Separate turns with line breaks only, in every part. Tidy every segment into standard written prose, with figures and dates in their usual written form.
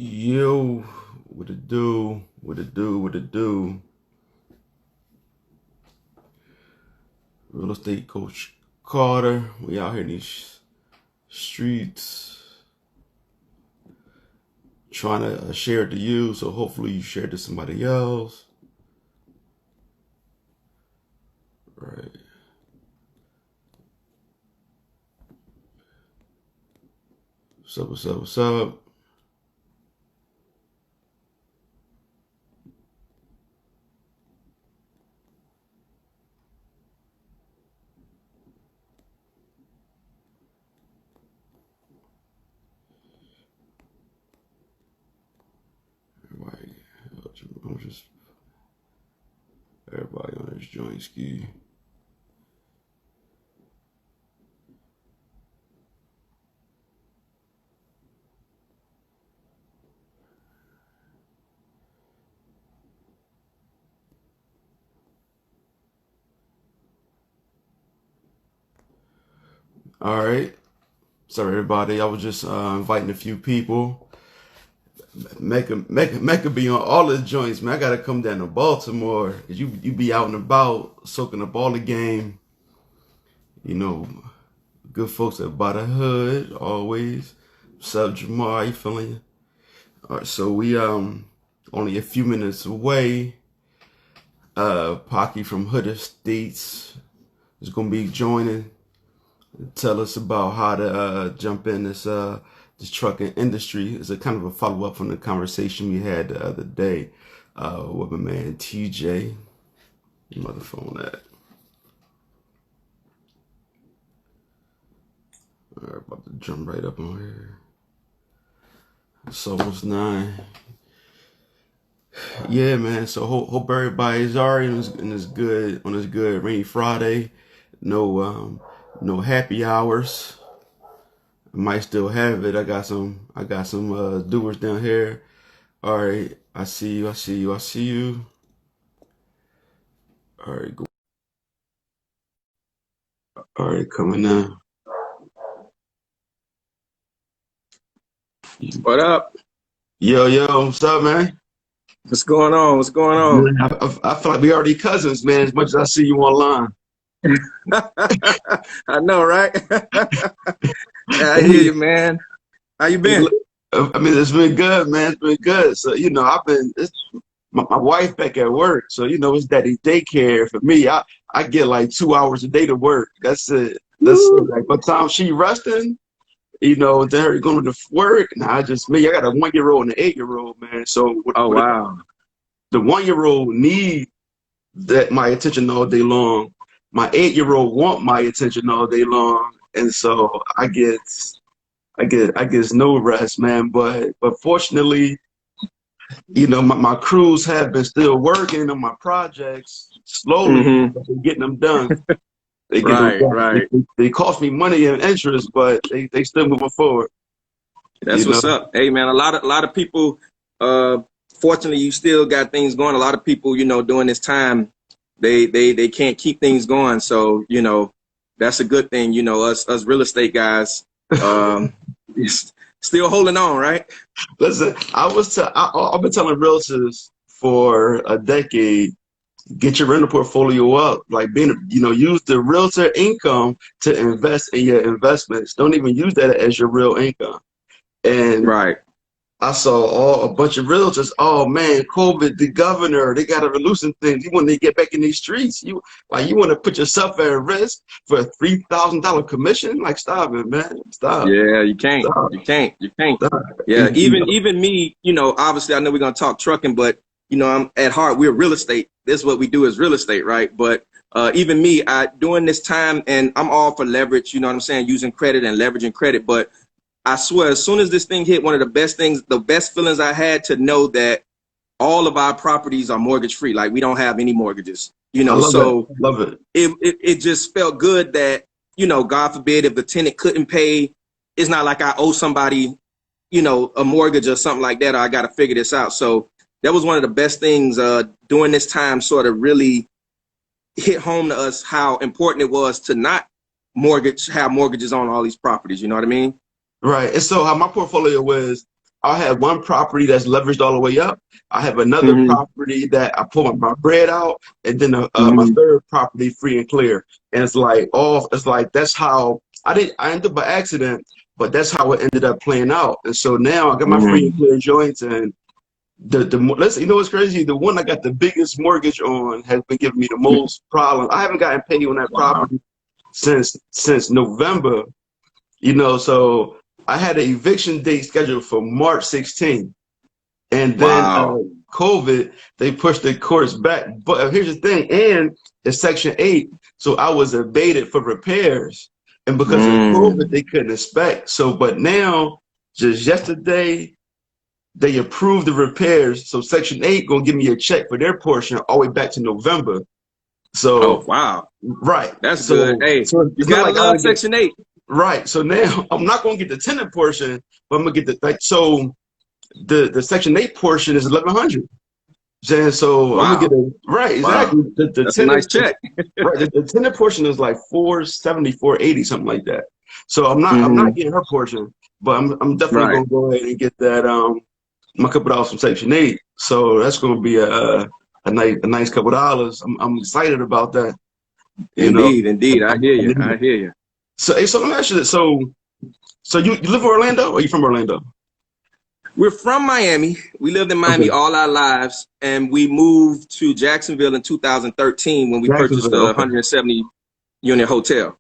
Yo, what it do? What it do? What it do? Real estate coach Carter. We out here in these streets trying to share it to you. So hopefully you share it to somebody else. Right. What's up? What's up? What's up? Everybody, I'm just everybody on this joint ski. All right. Sorry, everybody. I was just inviting a few people. Mecca be on all the joints, man. I gotta come down to Baltimore. 'Cause you be out and about, soaking up all the game. You know, good folks at by the hood, always. What's up, Jamal? How you feeling? All right, so we only a few minutes away. Pocky from Hood Estates is gonna be joining. Tell us about how to jump in this trucking industry. It's a kind of a follow up from the conversation we had the other day with my man TJ. Mother phone at. All right, about to jump right up on here. It's almost 9. Yeah, man. So hope everybody's already in this good rainy Friday. No happy hours. I might still have it. I got some doers down here. All right, I see you. I see you. I see you. All right, go. All right, coming now.
What up?
Yo, what's up, man?
What's going on? What's going on?
I feel like we already cousins, man. As much as I see you online.
I know, right? Yeah, I hear you, man. How you been?
I mean, it's been good, man. It's been good. So it's my wife back at work, so it's daddy daycare for me. I get like 2 hours a day to work. That's it. That's it.
Woo.
Like by the time she resting, then her going to work. And I got a 1-year-old and an 8-year-old, man. So
Oh,
what
wow.
the 1-year-old need that my attention all day long. My 8-year-old want my attention all day long, and so I get no rest, man. But fortunately, my crews have been still working on my projects slowly,
Mm-hmm.
but they're getting them done. They get them
Right,
done.
right.
They cost me money and interest, but they still moving forward. You
That's
know,
what's up. Hey, man, a lot of people, uh, fortunately, you still got things going. A lot of people, during this time, they can't keep things going. So, that's a good thing. Us real estate guys, um, still holding on, right?
listen, I've been telling realtors for a decade, get your rental portfolio up. Like use the realtor income to invest in your investments. Don't even use that as your real income. And
Right.
I saw a bunch of realtors. Oh man, COVID, the governor, they got to loosen things. You want to get back in these streets. You want to put yourself at risk for a $3,000 commission? Like, stop it, man. Stop.
Yeah, you can't.
Stop.
You can't. You can't.
Stop.
Yeah, even me, obviously I know we're gonna talk trucking, but I'm at heart, we're real estate. This is what we do is real estate, right? But even me, during this time, and I'm all for leverage, you know what I'm saying, using credit and leveraging credit. But I swear, as soon as this thing hit, one of the best things, the best feelings I had to know that all of our properties are mortgage free. Like we don't have any mortgages,
I love it.
so
Love it.
it just felt good that, God forbid if the tenant couldn't pay, it's not like I owe somebody, a mortgage or something like that, or I got to figure this out. So that was one of the best things during this time, sort of really hit home to us how important it was to not have mortgages on all these properties. You know what I mean?
Right. And so how my portfolio was. I'll have one property that's leveraged all the way up. I have another
Mm-hmm.
property that I pull my bread out, and then my
Mm-hmm.
third property free and clear. And it's like that's how I ended up by accident, but that's how it ended up playing out. And so now I got my free and
Mm-hmm.
clear joints, and let's, you know what's crazy? The one I got the biggest mortgage on has been giving me the most problems. I haven't gotten paid on that
Wow.
property since November. You know, so I had an eviction date scheduled for March 16th. And then
Wow.
COVID, they pushed the course back. But here's the thing, and it's Section 8, so I was abated for repairs. And because of COVID,
Mm.
they couldn't inspect. So, but now, just yesterday, they approved the repairs. So Section 8 gonna give me a check for their portion all the way back to November.
Oh,
So,
wow.
right.
That's good.
So,
Hey,
so
you
it's not
gotta
like I
love
gotta get
Section 8.
right. So now I'm not gonna get the tenant portion, but I'm gonna get the like so. The Section 8 portion is 1,100. So I'm gonna get
Wow.
a right,
Wow.
exactly. The
That's a nice
tenant
check.
right, the tenant portion is like 470, 480, something like that. So I'm
Mm-hmm.
not getting her portion, but I'm definitely
Right.
gonna go ahead and get that my couple dollars from Section 8. So that's gonna be a nice couple dollars. I'm excited about that, you know.
Indeed. Indeed. I hear
I
you.
need
I
it.
hear you.
So hey, so let me ask you this. So you live in Orlando, or are you from Orlando?
We're from Miami. We lived in Miami
Okay.
all our lives, and we moved to Jacksonville in 2013 when we purchased
Jacksonville,
a
okay.
170 unit hotel.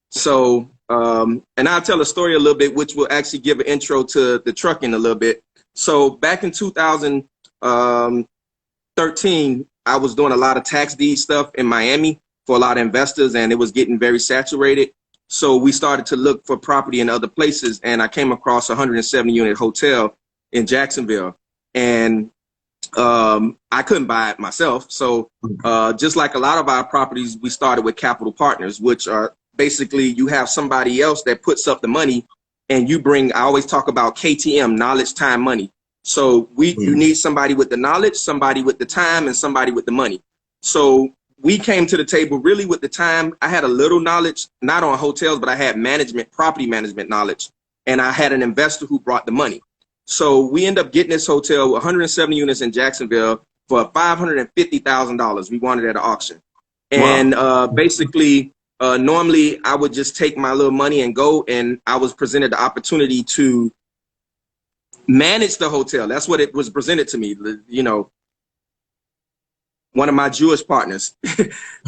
So, and I'll tell a story a little bit, which will actually give an intro to the trucking a little bit. So back in 2013, I was doing a lot of tax deed stuff in Miami for a lot of investors, and it was getting very saturated. So we started to look for property in other places, and I came across a 170 unit hotel in Jacksonville, and I couldn't buy it myself. So just like a lot of our properties, we started with capital partners, which are basically you have somebody else that puts up the money, and you bring. I always talk about KTM, knowledge, time, money. So you need somebody with the knowledge, somebody with the time, and somebody with the money. So we came to the table really with the time. I had a little knowledge, not on hotels, but I had management, property management knowledge, and I had an investor who brought the money. So we end up getting this hotel, 170 units in Jacksonville, for $550,000. We won it at an auction. And
Wow.
basically, normally I would just take my little money and go, and I was presented the opportunity to manage the hotel. That's what it was presented to me. You know, one of my Jewish partners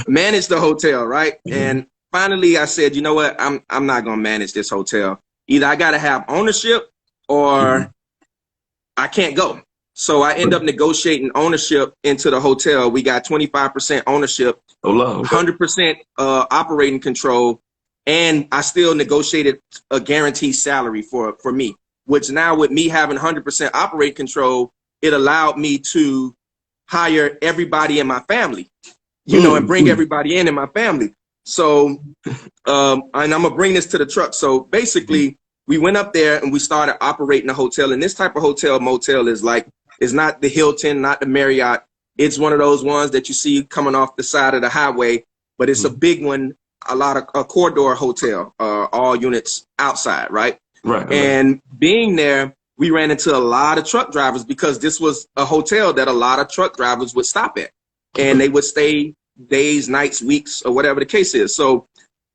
managed the hotel, right? And finally I said, you know what, I'm not gonna manage this hotel. Either I gotta have ownership or I can't go. So I end up negotiating ownership into the hotel. We got 25% ownership,
Oh, love.
100% operating control, and I still negotiated a guaranteed salary for me, which now with me having 100% operating control, it allowed me to hire everybody in my family, you know, and bring everybody in my family. So, and I'm gonna bring this to the truck. So basically, we went up there and we started operating a hotel. And this type of hotel motel is like, it's not the Hilton, not the Marriott. It's one of those ones that you see coming off the side of the highway, but it's a big one, a corridor hotel, all units outside, right?
Right.
And being there, we ran into a lot of truck drivers because this was a hotel that a lot of truck drivers would stop at, and they would stay days, nights, weeks, or whatever the case is. So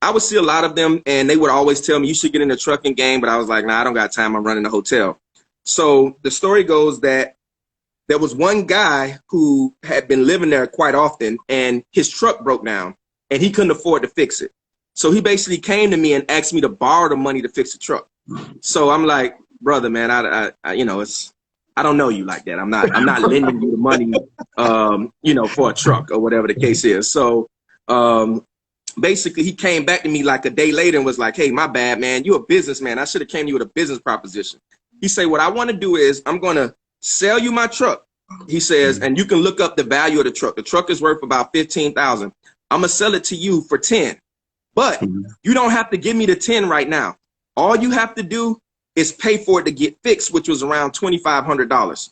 I would see a lot of them, and they would always tell me, you should get in the trucking game. But I was like, nah, I don't got time. I'm running a hotel. So the story goes that there was one guy who had been living there quite often, and his truck broke down, and he couldn't afford to fix it. So he basically came to me and asked me to borrow the money to fix the truck. So I'm like, brother, man, I you know, I don't know you like that. I'm not lending you the money, you know, for a truck or whatever the case is. So basically, he came back to me like a day later and was like, hey, my bad, man. You're a businessman. I should have came to you with a business proposition. He said, what I want to do is I'm going to sell you my truck. He says, and you can look up the value of the truck. The truck is worth about $15,000. I'm going to sell it to you for 10. But you don't have to give me the 10 right now. All you have to do is pay for it to get fixed, which was around $2,500.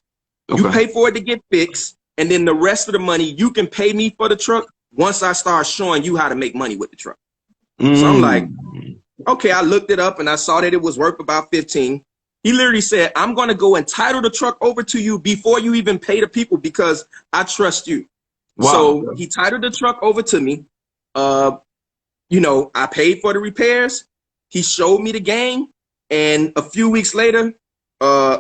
Okay. You pay for it to get fixed, and then the rest of the money you can pay me for the truck once I start showing you how to make money with the truck. So I'm like, okay, I looked it up and I saw that it was worth about 15. He literally said, I'm going to go and title the truck over to you before you even pay the people because I trust you.
Wow.
So he titled the truck over to me. You know, I paid for the repairs. He showed me the game. And a few weeks later,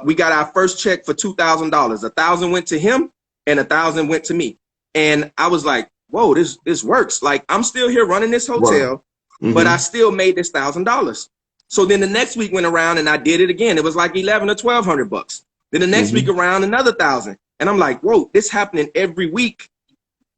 we got our first check for $2,000. $1,000 went to him and $1,000 went to me. And I was like, whoa, this works. Like, I'm still here running this hotel, but I still made this $1,000. So then the next week went around and I did it again. It was like 11 or 1,200 bucks. Then the next week around, another 1,000. And I'm like, whoa, this happening every week.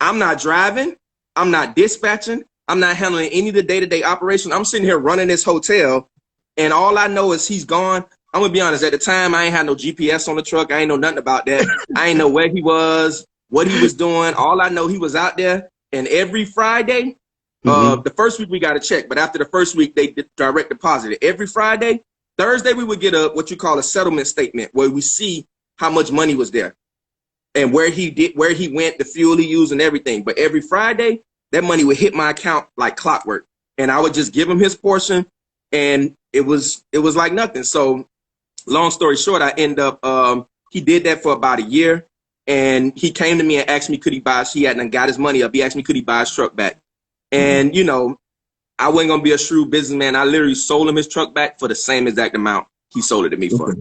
I'm not driving. I'm not dispatching. I'm not handling any of the day-to-day operation. I'm sitting here running this hotel, and all I know is he's gone. I'm going to be honest. At the time, I ain't had no GPS on the truck. I ain't know nothing about that. I ain't know where he was, what he was doing. All I know, he was out there. And every Friday, the first week we got a check, but after the first week, they direct deposited. Every Friday, Thursday, we would get what you call a settlement statement where we see how much money was there and where he went, the fuel he used and everything. But every Friday, that money would hit my account like clockwork. And I would just give him his portion, and it was like nothing. So long story short, I end up, he did that for about a year, and he came to me and asked me, could he buy, he hadn't got his money up. He asked me, could he buy his truck back? And, you know, I wasn't going to be a shrewd businessman. I literally sold him his truck back for the same exact amount he sold it to me for.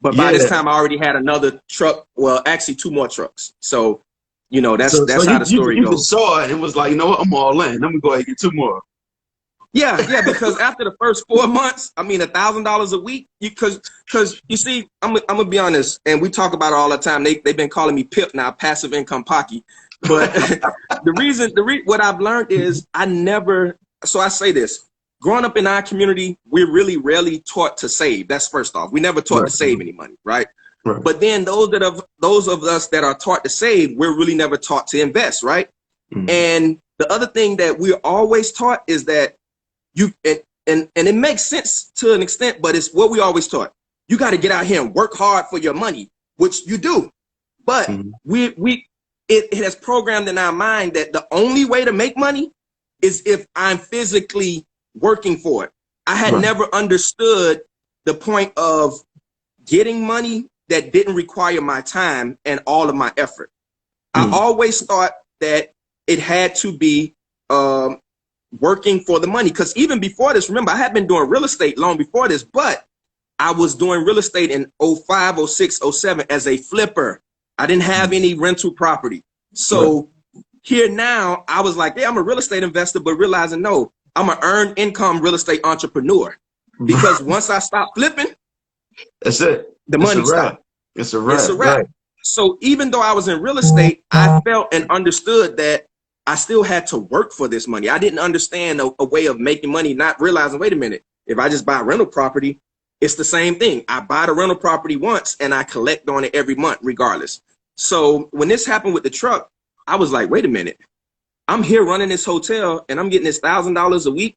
But by this time, I already had another truck. Well, actually 2 more trucks. So, you know, that's how the story goes.
You saw it and was like, you know what, I'm all in. Let me go ahead and get 2 more.
Yeah, because after the first 4 months, I mean, $1,000 a week, because you see, I'm gonna be honest, and we talk about it all the time. They've been calling me PIP now, passive income Pocky. But what I've learned is so I say this, growing up in our community, we're really rarely taught to save. That's first off. We never taught to save any money, right? But then those of us that are taught to save, we're really never taught to invest, right? And the other thing that we're always taught is that and it makes sense to an extent, but it's what we always taught. You got to get out here and work hard for your money, which you do. But it has programmed in our mind that the only way to make money is if I'm physically working for it. I had never understood the point of getting money that didn't require my time and all of my effort. I always thought that it had to be working for the money. Because even before this, remember, I had been doing real estate long before this, but I was doing real estate in 05, 06, 07 as a flipper. I didn't have any rental property. So here now, I was like, yeah, I'm a real estate investor, but realizing, no, I'm an earned income real estate entrepreneur. Because once I stop flipping,
that's it.
The money stopped.
It's a wrap.
It's a wrap. Right. So even though I was in real estate, I felt and understood that I still had to work for this money. I didn't understand a way of making money, not realizing, wait a minute, if I just buy rental property, it's the same thing. I buy the rental property once and I collect on it every month regardless. So when this happened with the truck, I was like, wait a minute, I'm here running this hotel and I'm getting this $1,000 a week,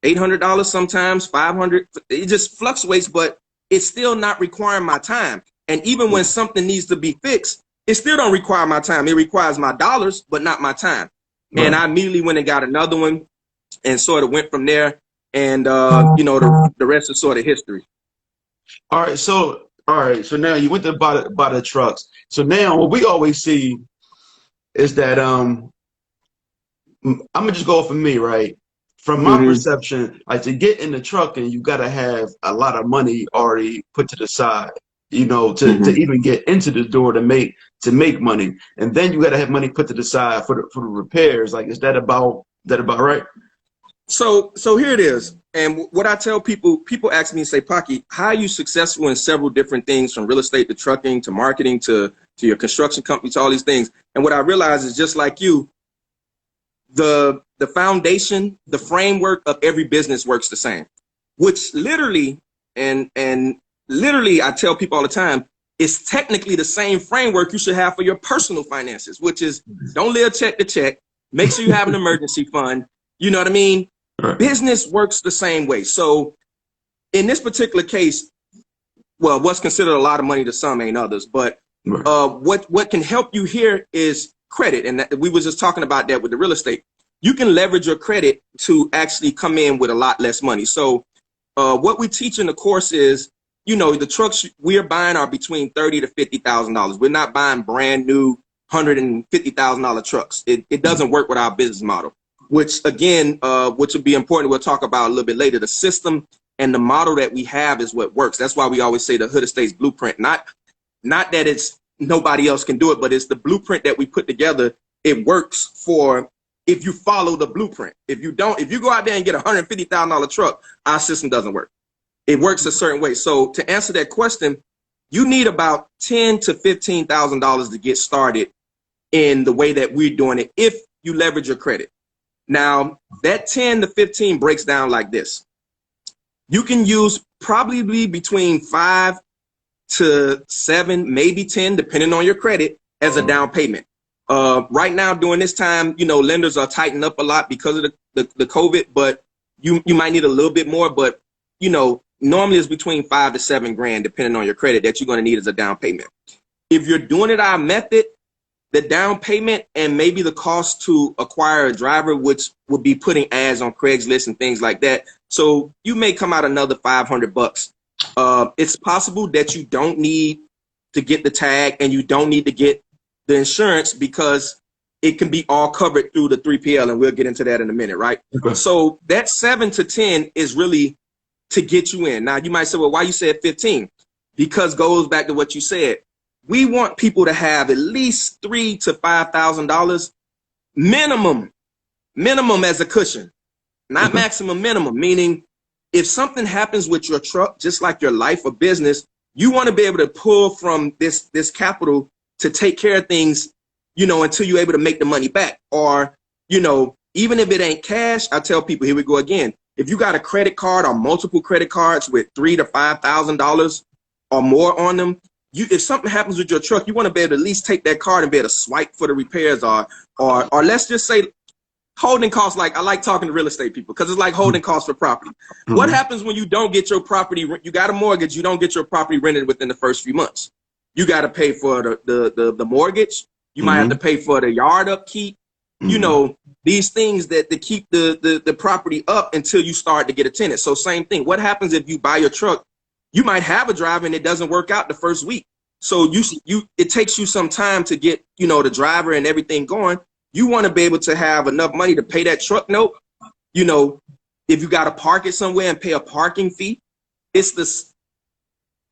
$800 sometimes, $500. It just fluctuates, but it's still not requiring my time. And even when something needs to be fixed, it still don't require my time. It requires my dollars, but not my time. And I immediately went and got another one and sort of went from there. And, you know, the rest is sort of history.
All right. So now you went to buy the trucks. So now what we always see is that, I'm gonna just go off of me, right? From my perception, like to get in the truck and you got to have a lot of money already put to the side, you know, to even get into the door to make money. And then you got to have money put to the side for the repairs. Like, is that about right?
So here it is. And what I tell people ask me and say, Pocky, how are you successful in several different things, from real estate to trucking to marketing to your construction company, to all these things? And what I realize is, just like you, the foundation, the framework of every business works the same, which literally, and literally I tell people all the time, it's technically the same framework you should have for your personal finances, which is don't live check to check, make sure you have an emergency fund. You know what I mean? Right. Business works the same way. So in this particular case, well, what's considered a lot of money to some ain't others, but what can help you here is credit. And we were just talking about that with the real estate. You can leverage your credit to actually come in with a lot less money. So what we teach in the course is, you know, the trucks we're buying are between $30,000 to $50,000. We're not buying brand new $150,000 trucks. It doesn't work with our business model, which again, which will be important. We'll talk about a little bit later. The system and the model that we have is what works. That's why we always say the Hood Estates blueprint, not that it's nobody else can do it, but it's the blueprint that we put together. It works for if you follow the blueprint. If you don't, if you go out there and get a $150,000 truck, our system doesn't work. It works a certain way. So to answer that question, you need about $10,000 to $15,000 to get started in the way that we're doing it if you leverage your credit. Now, that 10 to 15 breaks down like this. You can use probably between 5 to 7, maybe 10, depending on your credit, as a down payment. Right now, during this time, you know, lenders are tightening up a lot because of the COVID, but you might need a little bit more. But, you know, normally it's between 5 to 7 grand, depending on your credit, that you're going to need as a down payment. If you're doing it our method, the down payment and maybe the cost to acquire a driver, which would be putting ads on Craigslist and things like that. So you may come out another $500. It's possible that you don't need to get the tag and you don't need to get the insurance because it can be all covered through the 3PL, and we'll get into that in a minute, right? Okay. So that 7 to 10 is really to get you in. Now you might say, well, why you said 15? Because goes back to what you said. We want people to have at least $3,000 to $5,000 minimum as a cushion, not maximum, minimum. Meaning, if something happens with your truck, just like your life or business, you want to be able to pull from this capital to take care of things, you know, until you're able to make the money back. Or, you know, even if it ain't cash, I tell people, here we go again. If you got a credit card or multiple credit cards with $3,000 to $5,000 or more on them, if something happens with your truck, you want to be able to at least take that card and be able to swipe for the repairs, or let's just say holding costs. Like, I like talking to real estate people because it's like holding costs for property. Mm-hmm. What happens when you don't get your property? You got a mortgage, you don't get your property rented within the first few months. You got to pay for the mortgage. You might have to pay for the yard upkeep. You know, these things that to keep the property up until you start to get a tenant. So same thing. What happens if you buy your truck? You might have a driver and it doesn't work out the first week. So it takes you some time to get, you know, the driver and everything going. You want to be able to have enough money to pay that truck note. You know, if you got to park it somewhere and pay a parking fee, it's this.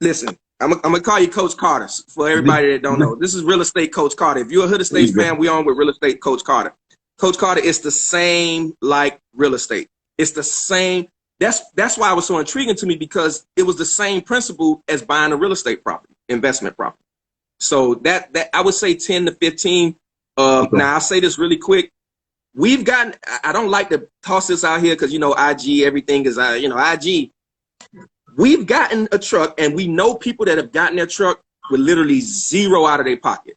Listen, I'm gonna call you Coach Carter for everybody that don't know. This is Real Estate Coach Carter. If you're a Hood Estates fan, we on with Real Estate Coach Carter. Coach Carter, it's the same like real estate. It's the same. That's why it was so intriguing to me, because it was the same principle as buying a real estate property, investment property. So that I would say 10 to 15. Now I'll say this really quick. We've gotten, I don't like to toss this out here because, you know, IG, everything is, you know, IG. We've gotten a truck, and we know people that have gotten their truck with literally zero out of their pocket.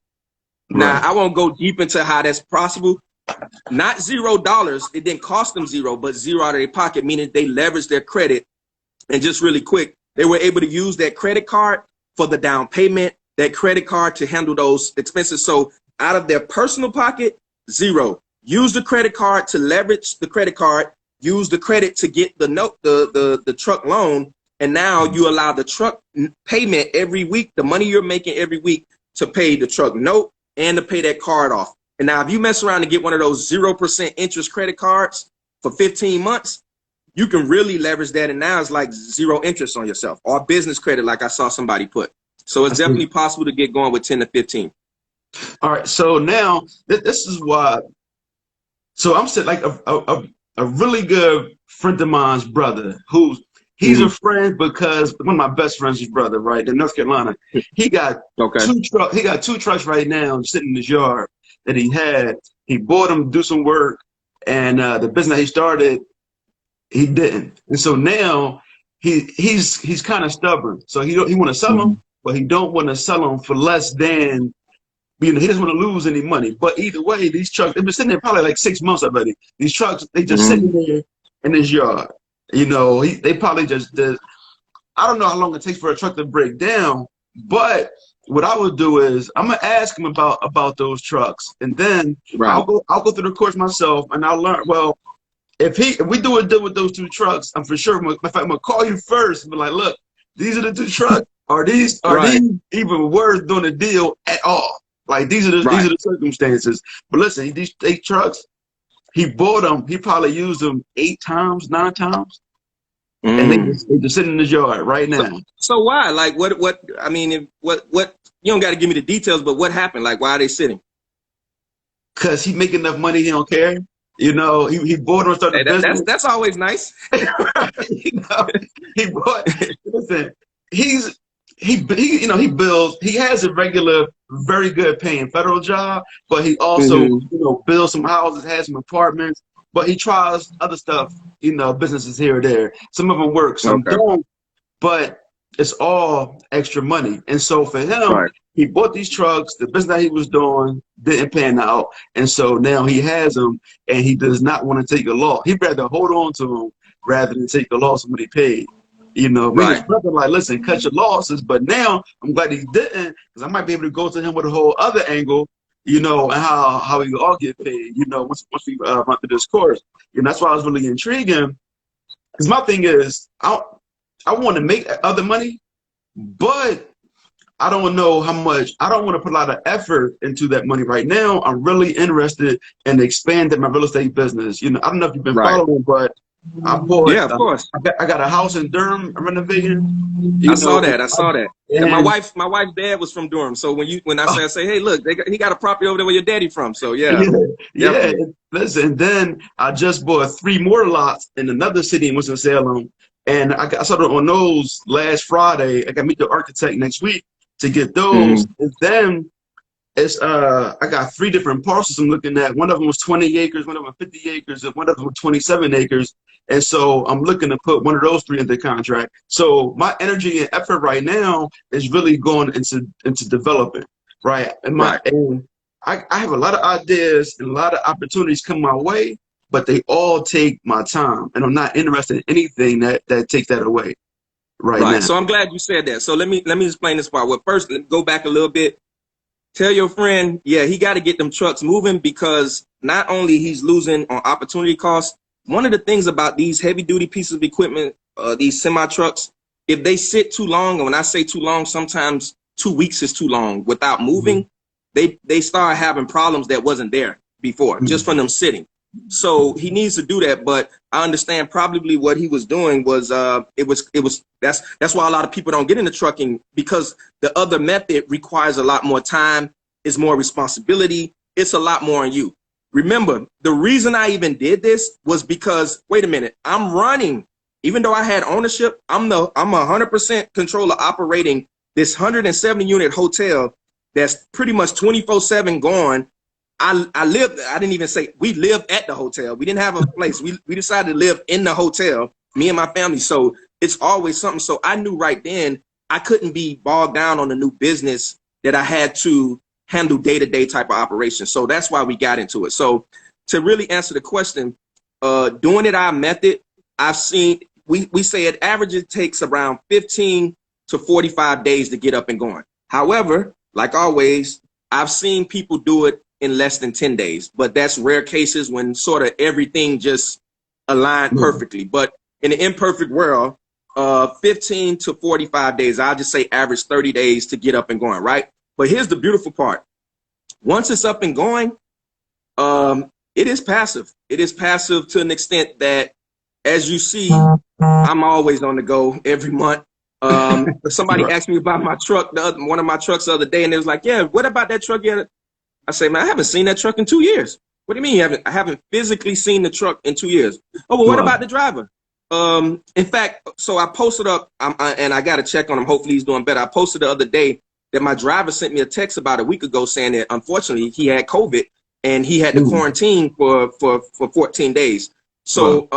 Right. Now, I won't go deep into how that's possible. Not $0. It didn't cost them zero, but zero out of their pocket, meaning they leveraged their credit. And just really quick, they were able to use that credit card for the down payment, that credit card to handle those expenses. So out of their personal pocket, zero. Use the credit card to leverage the credit card. Use the credit to get the note, the truck loan. And now you allow the truck payment every week, the money you're making every week, to pay the truck note and to pay that card off. And now if you mess around and get one of those 0% interest credit cards for 15 months, you can really leverage that. And now it's like zero interest on yourself, or business credit, like I saw somebody put. So it's definitely possible to get going with 10 to 15.
All right. So now this is why. So I'm saying, like a really good friend of mine's brother, he's a friend because one of my best friends' brother, right, in North Carolina. He got two trucks right now sitting in his yard that he had. He bought them to do some work, and the business he started, he didn't. And so now he's kind of stubborn. So he want to sell them, but he don't want to sell them for less than, you know, he doesn't want to lose any money. But either way, these trucks, they've been sitting there probably like 6 months already. These trucks, they just sitting there in his yard. You know, they probably just I don't know how long it takes for a truck to break down, but what I would do is I'm gonna ask him about those trucks, and then I'll go through the course myself, and I'll learn. Well, if we do a deal with those two trucks, I'm for sure. In fact, I'm gonna call you first and be like, look, these are the two trucks. Are these
Right.
even worth doing a deal at all? Like these are
Right.
the circumstances. But listen, these trucks, he bought them. He probably used them 8 times, 9 times, and
Mm.
they just sitting in his yard right
So,
now.
so why? Like, what? I mean, what? You don't got to give me the details, but what happened? Like, why are they sitting?
Cause he make enough money, he don't care. You know, he bought them and started
Hey,
a business.
that's always nice.
You know, he bought. Listen, he you know he builds. He has a regular, very good paying federal job, but he also
Hmm.
builds some houses, has some apartments. But he tries other stuff, businesses here or there. Some of them work, some
Okay.
don't. But it's all extra money. And so for him,
Right.
he bought these trucks. The business that he was doing didn't pan out, and so now he has them, and he does not want to take a loss. He'd rather hold on to them rather than take the loss of what he paid. We was
Right.
prepping like, listen, cut your losses. But now I'm glad he didn't, because I might be able to go to him with a whole other angle, and how we all get paid. Once we run through this course. That's why I was really intriguing. Because my thing is, I want to make other money, but I don't know how much. I don't want to put a lot of effort into that money right now. I'm really interested in expanding my real estate business. I don't know if you've been
Right.
following, but I bought.
Yeah, of course.
I got a house in Durham. I'm renovating.
I saw that. I saw that. And my
And
wife's dad was from Durham. So when I say, hey, look, he got a property over there where your daddy from. So yeah,
yeah, yeah.
definitely.
Listen, then I just bought 3 more lots in another city in Winston-Salem, and I started on those last Friday. I got to meet the architect next week to get those,
Hmm.
and then I got 3 different parcels I'm looking at. One of them was 20 acres, one of them 50 acres, and one of them was 27 acres. And so I'm looking to put one of those 3 into contract. So my energy and effort right now is really going into developing, right?
Right.
And I have a lot of ideas and a lot of opportunities come my way, but they all take my time, and I'm not interested in anything that takes that away right
Right.
now.
So I'm glad you said that. So let me explain this part. Well, first, go back a little bit. Tell your friend, yeah, he got to get them trucks moving, because not only he's losing on opportunity costs. One of the things about these heavy duty pieces of equipment, these semi trucks, if they sit too long, and when I say too long, sometimes 2 weeks is too long without moving, they start having problems that wasn't there before, just from them sitting. So he needs to do that. But I understand probably what he was doing was that's why a lot of people don't get into trucking, because the other method requires a lot more time, is more responsibility, it's a lot more on you. Remember, the reason I even did this was because, wait a minute, I'm running, even though I had ownership, I'm 100% controller operating this 170 unit hotel that's pretty much 24/7 going. I didn't even say we lived at the hotel. We didn't have a place. We decided to live in the hotel, me and my family. So it's always something. So I knew right then I couldn't be bogged down on a new business that I had to handle day-to-day type of operations. So that's why we got into it. So to really answer the question, doing it our method, I've seen, we say it averages takes around 15 to 45 days to get up and going. However, like always, I've seen people do it in less than 10 days, but that's rare cases when sort of everything just aligned perfectly. But in an imperfect world, 15 to 45 days, I'll just say average 30 days to get up and going, right? But here's the beautiful part. Once it's up and going, it is passive. It is passive to an extent that, as you see, I'm always on the go every month. Somebody asked me about my truck, one of my trucks the other day, and they was like, yeah, what about that truck? I say, man, I haven't seen that truck in 2 years. What do you mean I haven't physically seen the truck in 2 years? Oh, well, what about the driver? In fact, so I posted up, and I got to check on him. Hopefully he's doing better. I posted the other day that my driver sent me a text about a week ago saying that unfortunately he had COVID and he had to quarantine for 14 days. So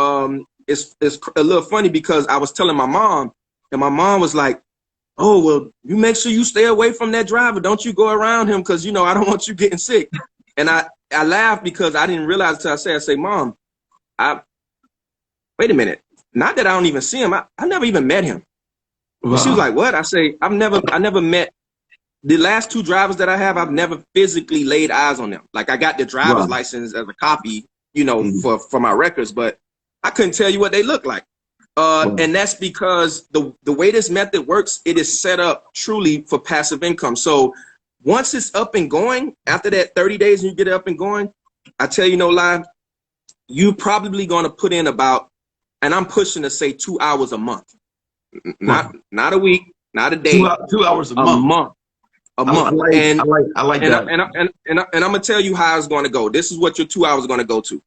it's a little funny because I was telling my mom, and my mom was like, oh, well, you make sure you stay away from that driver. Don't you go around him, because, I don't want you getting sick. And I laughed because I didn't realize until I say, Mom, wait a minute. Not that I don't even see him. I never even met him. Wow. She was like, what? I say, I never met the last 2 drivers that I have. I've never physically laid eyes on them. Like, I got the driver's license as a copy, for my records, but I couldn't tell you what they look like. And that's because the way this method works, it is set up truly for passive income. So once it's up and going, after that 30 days and you get it up and going, I tell you no lie, you probably going to put in about, and I'm pushing to say 2 hours a month, not a week, not a day,
2 hours a month.
A month.
I like that.
And I'm gonna tell you how it's going to go. This is what your 2 hours are going to go to.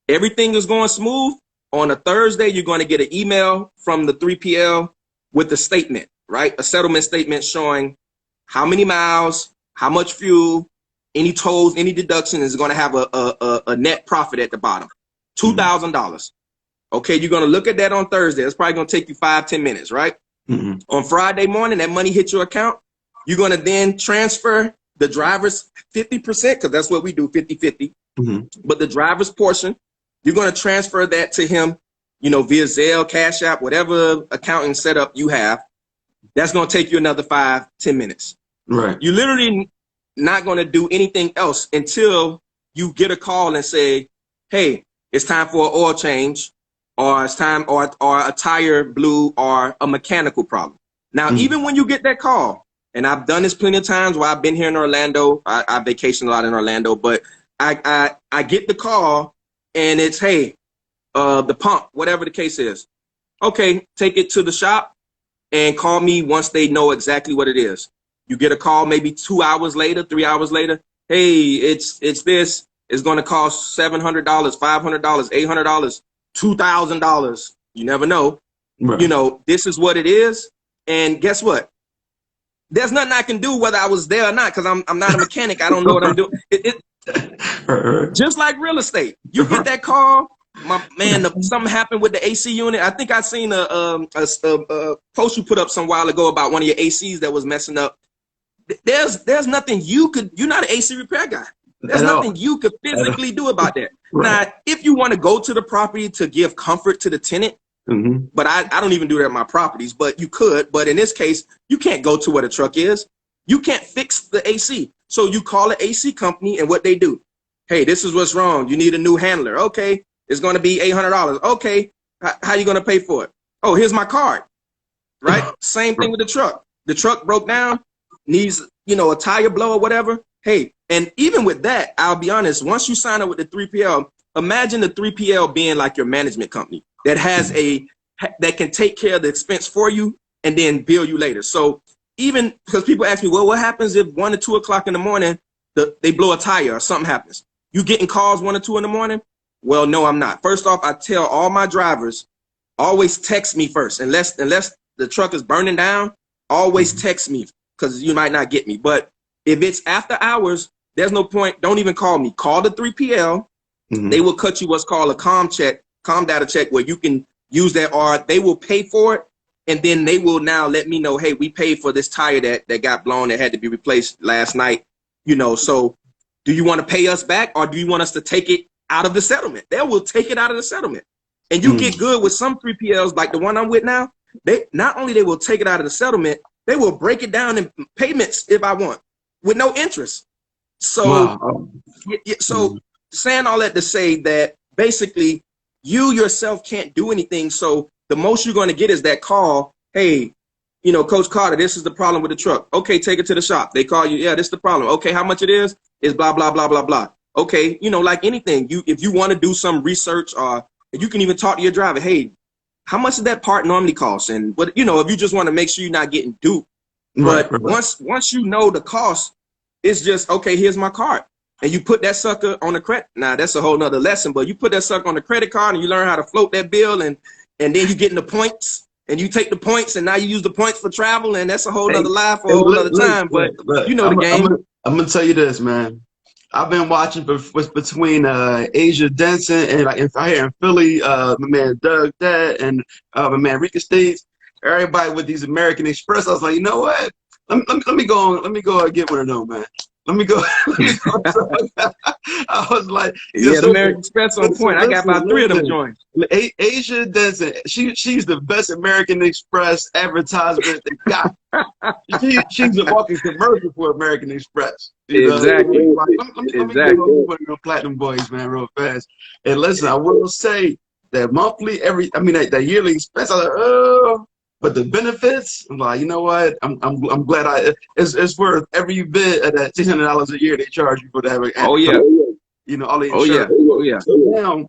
Everything is going smooth. On a Thursday, you're going to get an email from the 3PL with a statement, right? A settlement statement showing how many miles, how much fuel, any tolls, any deduction is going to have a net profit at the bottom, $2,000. Okay, you're going to look at that on Thursday. It's probably going to take you 5-10 minutes, right? On Friday morning, that money hits your account. You're going to then transfer the driver's 50%, because that's what we do, 50-50. But the driver's portion, you're going to transfer that to him, via Zelle, Cash App, whatever accounting setup you have. That's going to take you another 5-10 minutes.
Right.
You're literally not going to do anything else until you get a call and say, hey, it's time for an oil change, or it's time, or a tire blew, or a mechanical problem. Now, even when you get that call, and I've done this plenty of times while I've been here in Orlando, I vacation a lot in Orlando, but I get the call and it's, hey, the pump, whatever the case is. Okay, take it to the shop and call me once they know exactly what it is. You get a call maybe 2 hours later, 3 hours later. Hey, it's this. It's going to cost $700, $500, $800, $2,000. You never know. Right. This is what it is. And guess what? There's nothing I can do whether I was there or not, because I'm not a mechanic. I don't know what I'm doing. Just like real estate. You get that call, my man, something happened with the AC unit. I think I seen a post you put up some while ago about one of your ACs that was messing up. There's nothing you're not an AC repair guy. There's nothing you could physically do about that. Right. Now, if you want to go to the property to give comfort to the tenant, but I don't even do that at my properties, but you could. But in this case, you can't go to where the truck is. You can't fix the AC. So you call an AC company, and what they do, hey, this is what's wrong. You need a new handler. Okay, it's going to be $800. Okay, how you going to pay for it? Oh, here's my card. Right? Same thing with the truck. The truck broke down, needs, a tire blow or whatever. Hey, and even with that, I'll be honest, once you sign up with the 3PL, imagine the 3PL being like your management company that has that can take care of the expense for you and then bill you later. So even because people ask me, well, what happens if 1 or 2 o'clock in the morning, they blow a tire or something happens? You getting calls 1 or 2 in the morning? Well, no, I'm not. First off, I tell all my drivers, always text me first. Unless the truck is burning down, always text me, because you might not get me. But if it's after hours, there's no point. Don't even call me. Call the 3PL. They will cut you what's called a COM data check, where you can use that, or they will pay for it. And then they will now let me know, hey, we paid for this tire that got blown, that had to be replaced last night. So do you want to pay us back, or do you want us to take it out of the settlement? They will take it out of the settlement. And you get good with some 3PLs, like the one I'm with now. They not only they will take it out of the settlement, they will break it down in payments if I want, with no interest. So, so saying all that to say that basically you yourself can't do anything. So the most you're going to get is that call. Hey, Coach Carter, this is the problem with the truck. Okay, take it to the shop. They call you. Yeah, this is the problem. Okay, how much it is blah, blah, blah, blah, blah. Okay, like anything, if you want to do some research, you can even talk to your driver. Hey, how much does that part normally cost? And what, if you just want to make sure you're not getting duped. But once you know the cost, it's just, okay, here's my card. And you put that sucker on the credit. Now, that's a whole nother lesson, but you put that sucker on the credit card and you learn how to float that bill, and then you get in the points, and you take the points, and now you use the points for travel, and that's a whole nother life for a whole other time. But you know the game.
I'm going to tell you this, man. I've been watching between Asia Denson and like here in Philly, my man Doug Dad and my man Rika States. Everybody with these American Express. I was like, you know what? Let me go and get one of them, man. Let me go. I was like,
yeah, the American Express on point. I got about 3 of them joints.
Asia Denson, she's the best American Express advertisement they got. She's a walking commercial for American Express.
Exactly.
Let me go platinum boys, man, real fast. And listen, I will say, that monthly, that yearly expense. I was like, oh, but the benefits, I'm like, you know what? I'm glad it's worth every bit of that $600 a year they charge you for to have it.
Oh yeah.
You know, all the
Oh yeah.
insurance.
Oh yeah.
So now,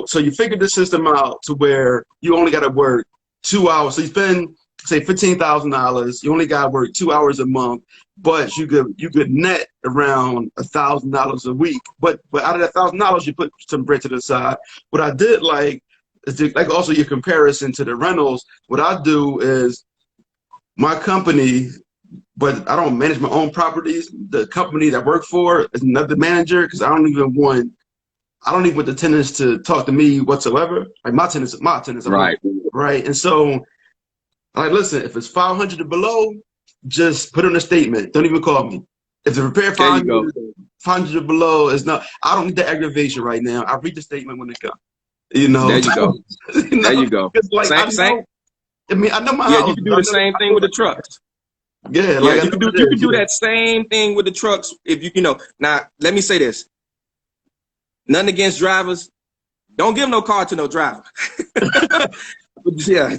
so you figured the system out to where you only got to work 2 hours. So you spend say $15,000. You only got to work 2 hours a month, but you could net around $1,000 a week. But out of that $1,000, you put some bread to the side. What I did like also your comparison to the rentals. What I do is my company, but I don't manage my own properties. The company that I work for is another manager because I don't even want the tenants to talk to me whatsoever. Like my tenants.
Right.
Right. And so, like, listen, if it's 500 or below, just put in a statement. Don't even call me. If the repair 500 or below is not, I don't need the aggravation right now. I read the statement when it comes. You know.
There you go. There you go.
Like,
same.
I mean, I know my
Yeah,
house.
you can do the same thing with the trucks.
Yeah,
like you can do that same thing with the trucks. If you know, now let me say this. Nothing against drivers. Don't give no car to no driver. Yeah,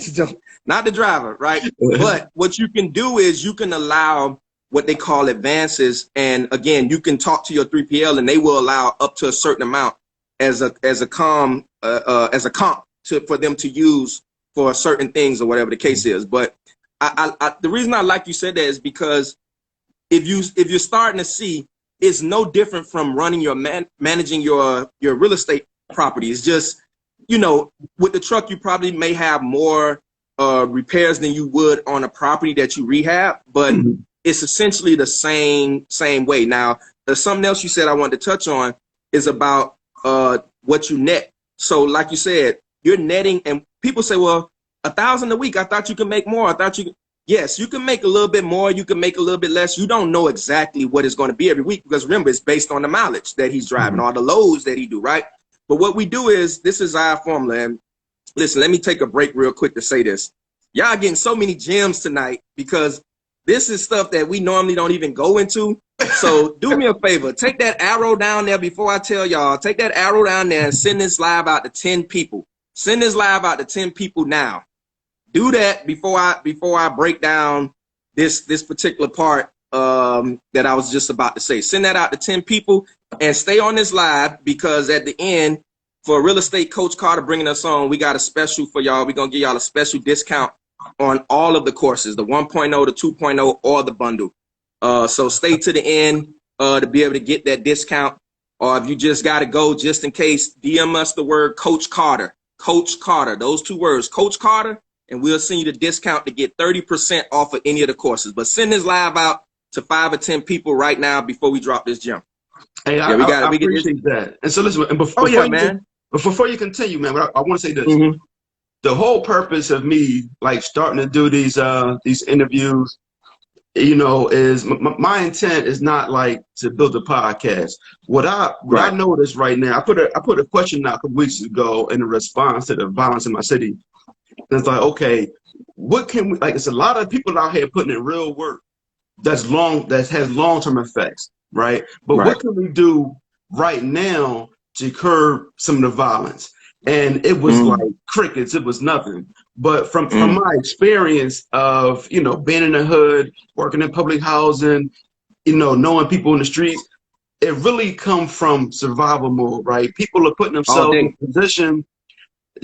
not the driver, right? But what you can do is you can allow what they call advances, and again, you can talk to your 3PL, and they will allow up to a certain amount as a comp for them to use for certain things or whatever the case is. But the reason I like you said that is because if you're starting to see, it's no different from running your managing your real estate property. It's just, you know, with the truck, you probably may have more repairs than you would on a property that you rehab, but it's essentially the same way. Now, there's something else you said I wanted to touch on is about what you net. So like you said, you're netting, and people say, well, $1,000 a week. I thought you could make more. Yes, you can make a little bit more. You can make a little bit less. You don't know exactly what it's going to be every week because remember, it's based on the mileage that he's driving or the loads that he do, right? But what we do is, this is our formula. And listen, let me take a break real quick to say this. Y'all getting so many gems tonight because this is stuff that we normally don't even go into. So do me a favor, take that arrow down there before I tell y'all. Take that arrow down there and send this live out to 10 people. Send this live out to 10 people now. Do that before I break down this particular part that I was just about to say. Send that out to 10 people and stay on this live, because at the end, for Real Estate Coach Carter bringing us on, we got a special for y'all. We're going to give y'all a special discount on all of the courses, the 1.0, the 2.0, or the bundle. So stay to the end to be able to get that discount. Or if you just got to go, just in case, DM us the word Coach Carter. Coach Carter, those two words, Coach Carter, and we'll send you the discount to get 30% off of any of the courses. But send this live out to 5 or 10 people right now before we drop this gem.
Hey, yeah, I appreciate that. And so listen, and before you continue, man, I want to say this. The whole purpose of me starting to do these interviews, you know, is my intent is not to build a podcast. What I noticed right now, I put a question out a couple weeks ago in response to the violence in my city. And it's like, okay, what can we, it's a lot of people out here putting in real work that has long-term effects, right? But what can we do right now to curb some of the violence? And it was like crickets, it was nothing. But from my experience of, you know, being in the hood, working in public housing, you know, knowing people in the streets, it really comes from survival mode, right? People are putting themselves in a position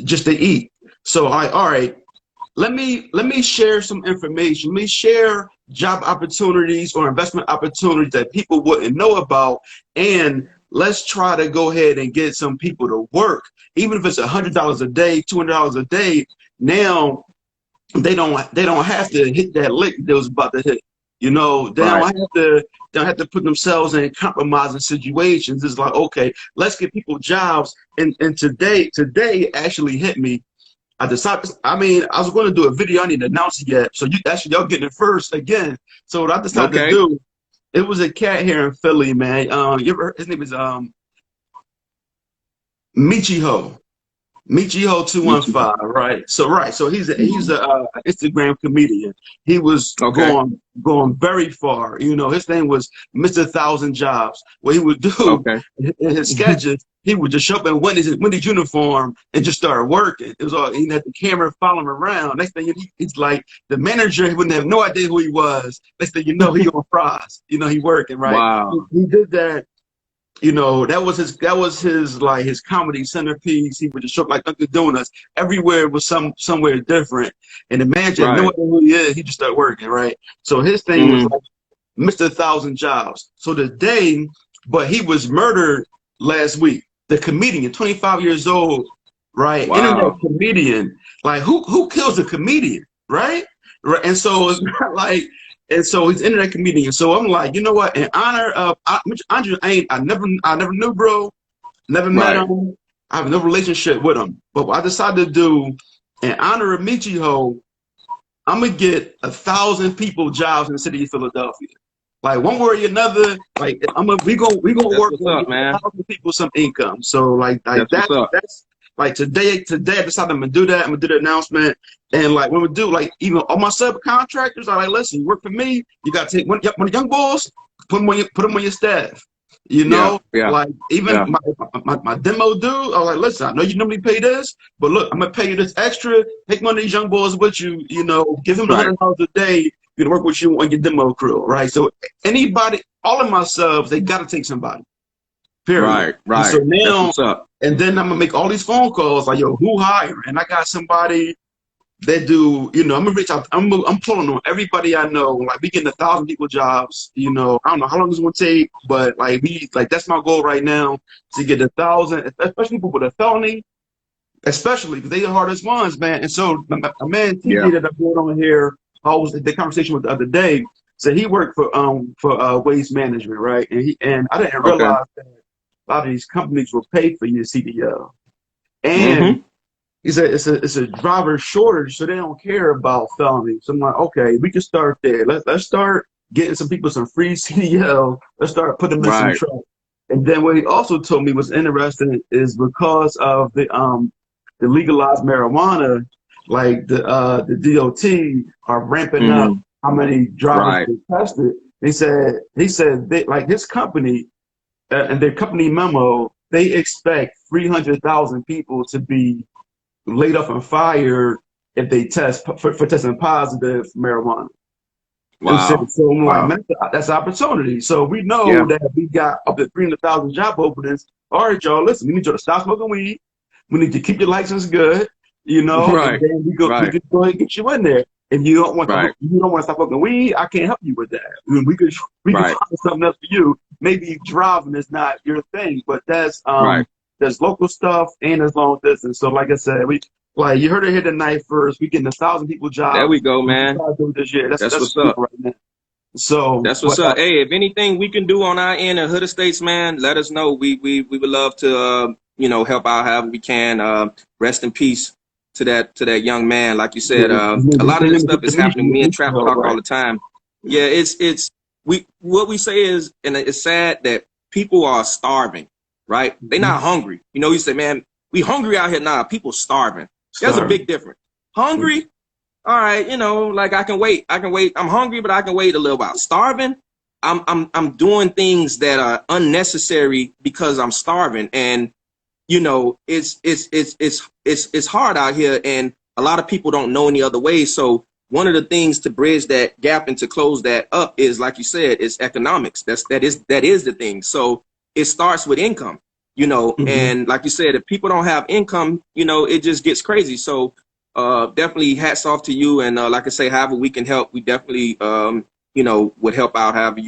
just to eat. So all right, let me share some information. Let me share job opportunities or investment opportunities that people wouldn't know about, and let's try to go ahead and get some people to work, even if it's $100 a day, $200 a day. Now they don't have to hit that lick they was about to hit. You know, they don't have to put themselves in compromising situations. It's like, okay, let's get people jobs. And today actually hit me. I decided, I was going to do a video. I didn't announce it yet. So y'all getting it first again. So what I decided to do, it was a cat here in Philly, man. His name is Michiho. Michiho
Michi.
215, right? So he's a Instagram comedian. He was
Okay.
going very far. You know, his name was Mr. Thousand Jobs. What he would do
Okay.
in his sketches, he would just show up in Wendy's uniform and just start working. It was all he had the camera follow him around. Next thing he's like the manager. He wouldn't have no idea who he was. Next thing you know, he on fries. You know, he working right.
Wow.
He did that. You know, that was his like his comedy centerpiece. He would just show up like Dunkin' Donuts. Everywhere was somewhere different. And the manager had no
Right.
idea who he is, he just started working, right? So his thing was
Mm-hmm.
like Mr. Thousand Jobs. So the day, but he was murdered last week. The comedian, 25 years old, right? Internet
Wow.
comedian. Like who kills a comedian, right? Right. And so it's not like and so he's internet comedian. So I'm like, you know what? In honor of Andre, I never knew, bro. Never met
Right.
him. I have no relationship with him. But what I decided to do, in honor of Michiho, I'm gonna get 1,000 people jobs in the city of Philadelphia. Like one way or another, like we gonna
That's
work
what's
on
up,
getting
man.
1,000 people some income. So like
That's what's up.
that's like today I decided I'm gonna do that. I'm gonna do the announcement, and like what we do, like even all my subcontractors are like, listen, you work for me, you gotta take one of the young boys, put them on your staff. You
Yeah.
know,
Yeah.
like even
Yeah.
my demo dude, I was like, listen, I know you normally pay this, but look, I'm gonna pay you this extra. Take one of these young boys with you. You know, give him the
Right.
$100 a day. You to work with you on your demo crew, right? So anybody, all of my subs, they gotta take somebody. Period.
Right.
And
Right.
so
That's
now,
what's up.
and then I'm gonna make all these phone calls like, yo, who hire? And I got somebody that do, you know, I'm gonna reach out. I'm pulling on everybody I know. Like we getting 1,000 people jobs. You know, I don't know how long it's gonna take, but like that's my goal right now to get 1,000, especially people with a felony, especially because they the hardest ones, man. And so a man
Yeah.
TJ that I brought on here, I was the conversation with the other day. So he worked for waste management, right? And I didn't
Okay.
realize that a lot of these companies will pay for your CDL. And
Mm-hmm.
he said it's a driver shortage, so they don't care about felonies. So I'm like, okay, we can start there. Let's start getting some people some free CDL. Let's start putting them in some
Right.
truck. And then what he also told me was interesting is because of the legalized marijuana, like the DOT are ramping up
Mm-hmm.
how many drivers
Right.
they tested. He said they, like his company and their company memo, they expect 300,000 people to be laid off and fired if they test for testing positive for marijuana. And
Wow.
so I'm like,
Wow.
man, that's opportunity. So we know
Yeah.
that we got up to 300,000 job openings. All right, y'all, listen, we need you to stop smoking weed. We need you to keep your license good, you know, and
Right.
then we
Right.
could go ahead and get you in there. If you don't want
Right.
to stop smoking weed, I can't help you with that. I mean, we could
Right.
find something else for you. Maybe driving is not your thing, but
Right.
there's local stuff and there's long distance. So like I said, we like you heard it here tonight first. We getting 1,000 people
There we
jobs.
go,
We can
man.
try to do it this year. That's
That's what's
cool
up.
right now. So,
That's what's up. Hey, if anything we can do on our end in Hood Estates, man, let us know. We would love to help out however we can. Rest in peace to that young man. Like you said, a lot of this stuff is happening. Me and Trapper talk all the time. Yeah, it's what we say is, and it's sad that people are starving, right? They're not hungry. You know, you say, man, we hungry out here now. People starving. There's a big difference. Hungry, all right, like I can wait. I'm hungry, but I can wait a little while. Starving, I'm doing things that are unnecessary because I'm starving, and it's hard out here, and a lot of people don't know any other way. So one of the things to bridge that gap and to close that up is, like you said, is economics. That is the thing. So it starts with income, and like you said, if people don't have income, it just gets crazy. So definitely hats off to you, and like I say, however we can help, we definitely would help out. However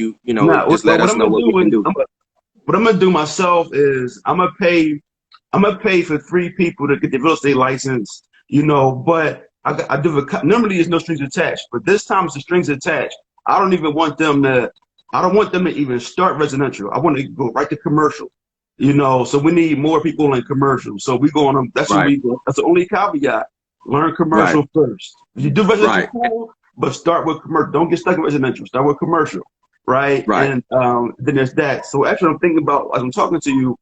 just let us know what we can do.
What I'm gonna do myself is I'm gonna pay for 3 people to get the real estate license, but I do normally there's no strings attached, but this time it's the strings attached. I don't want them to even start residential. I want to go right to commercial, so we need more people in commercial. So we go on, that's what we go. That's the only caveat. Learn commercial first. If you do residential, cool, but start with commercial. Don't get stuck in residential. Start with commercial, right? And then there's that. So actually, I'm thinking about, as I'm talking to you,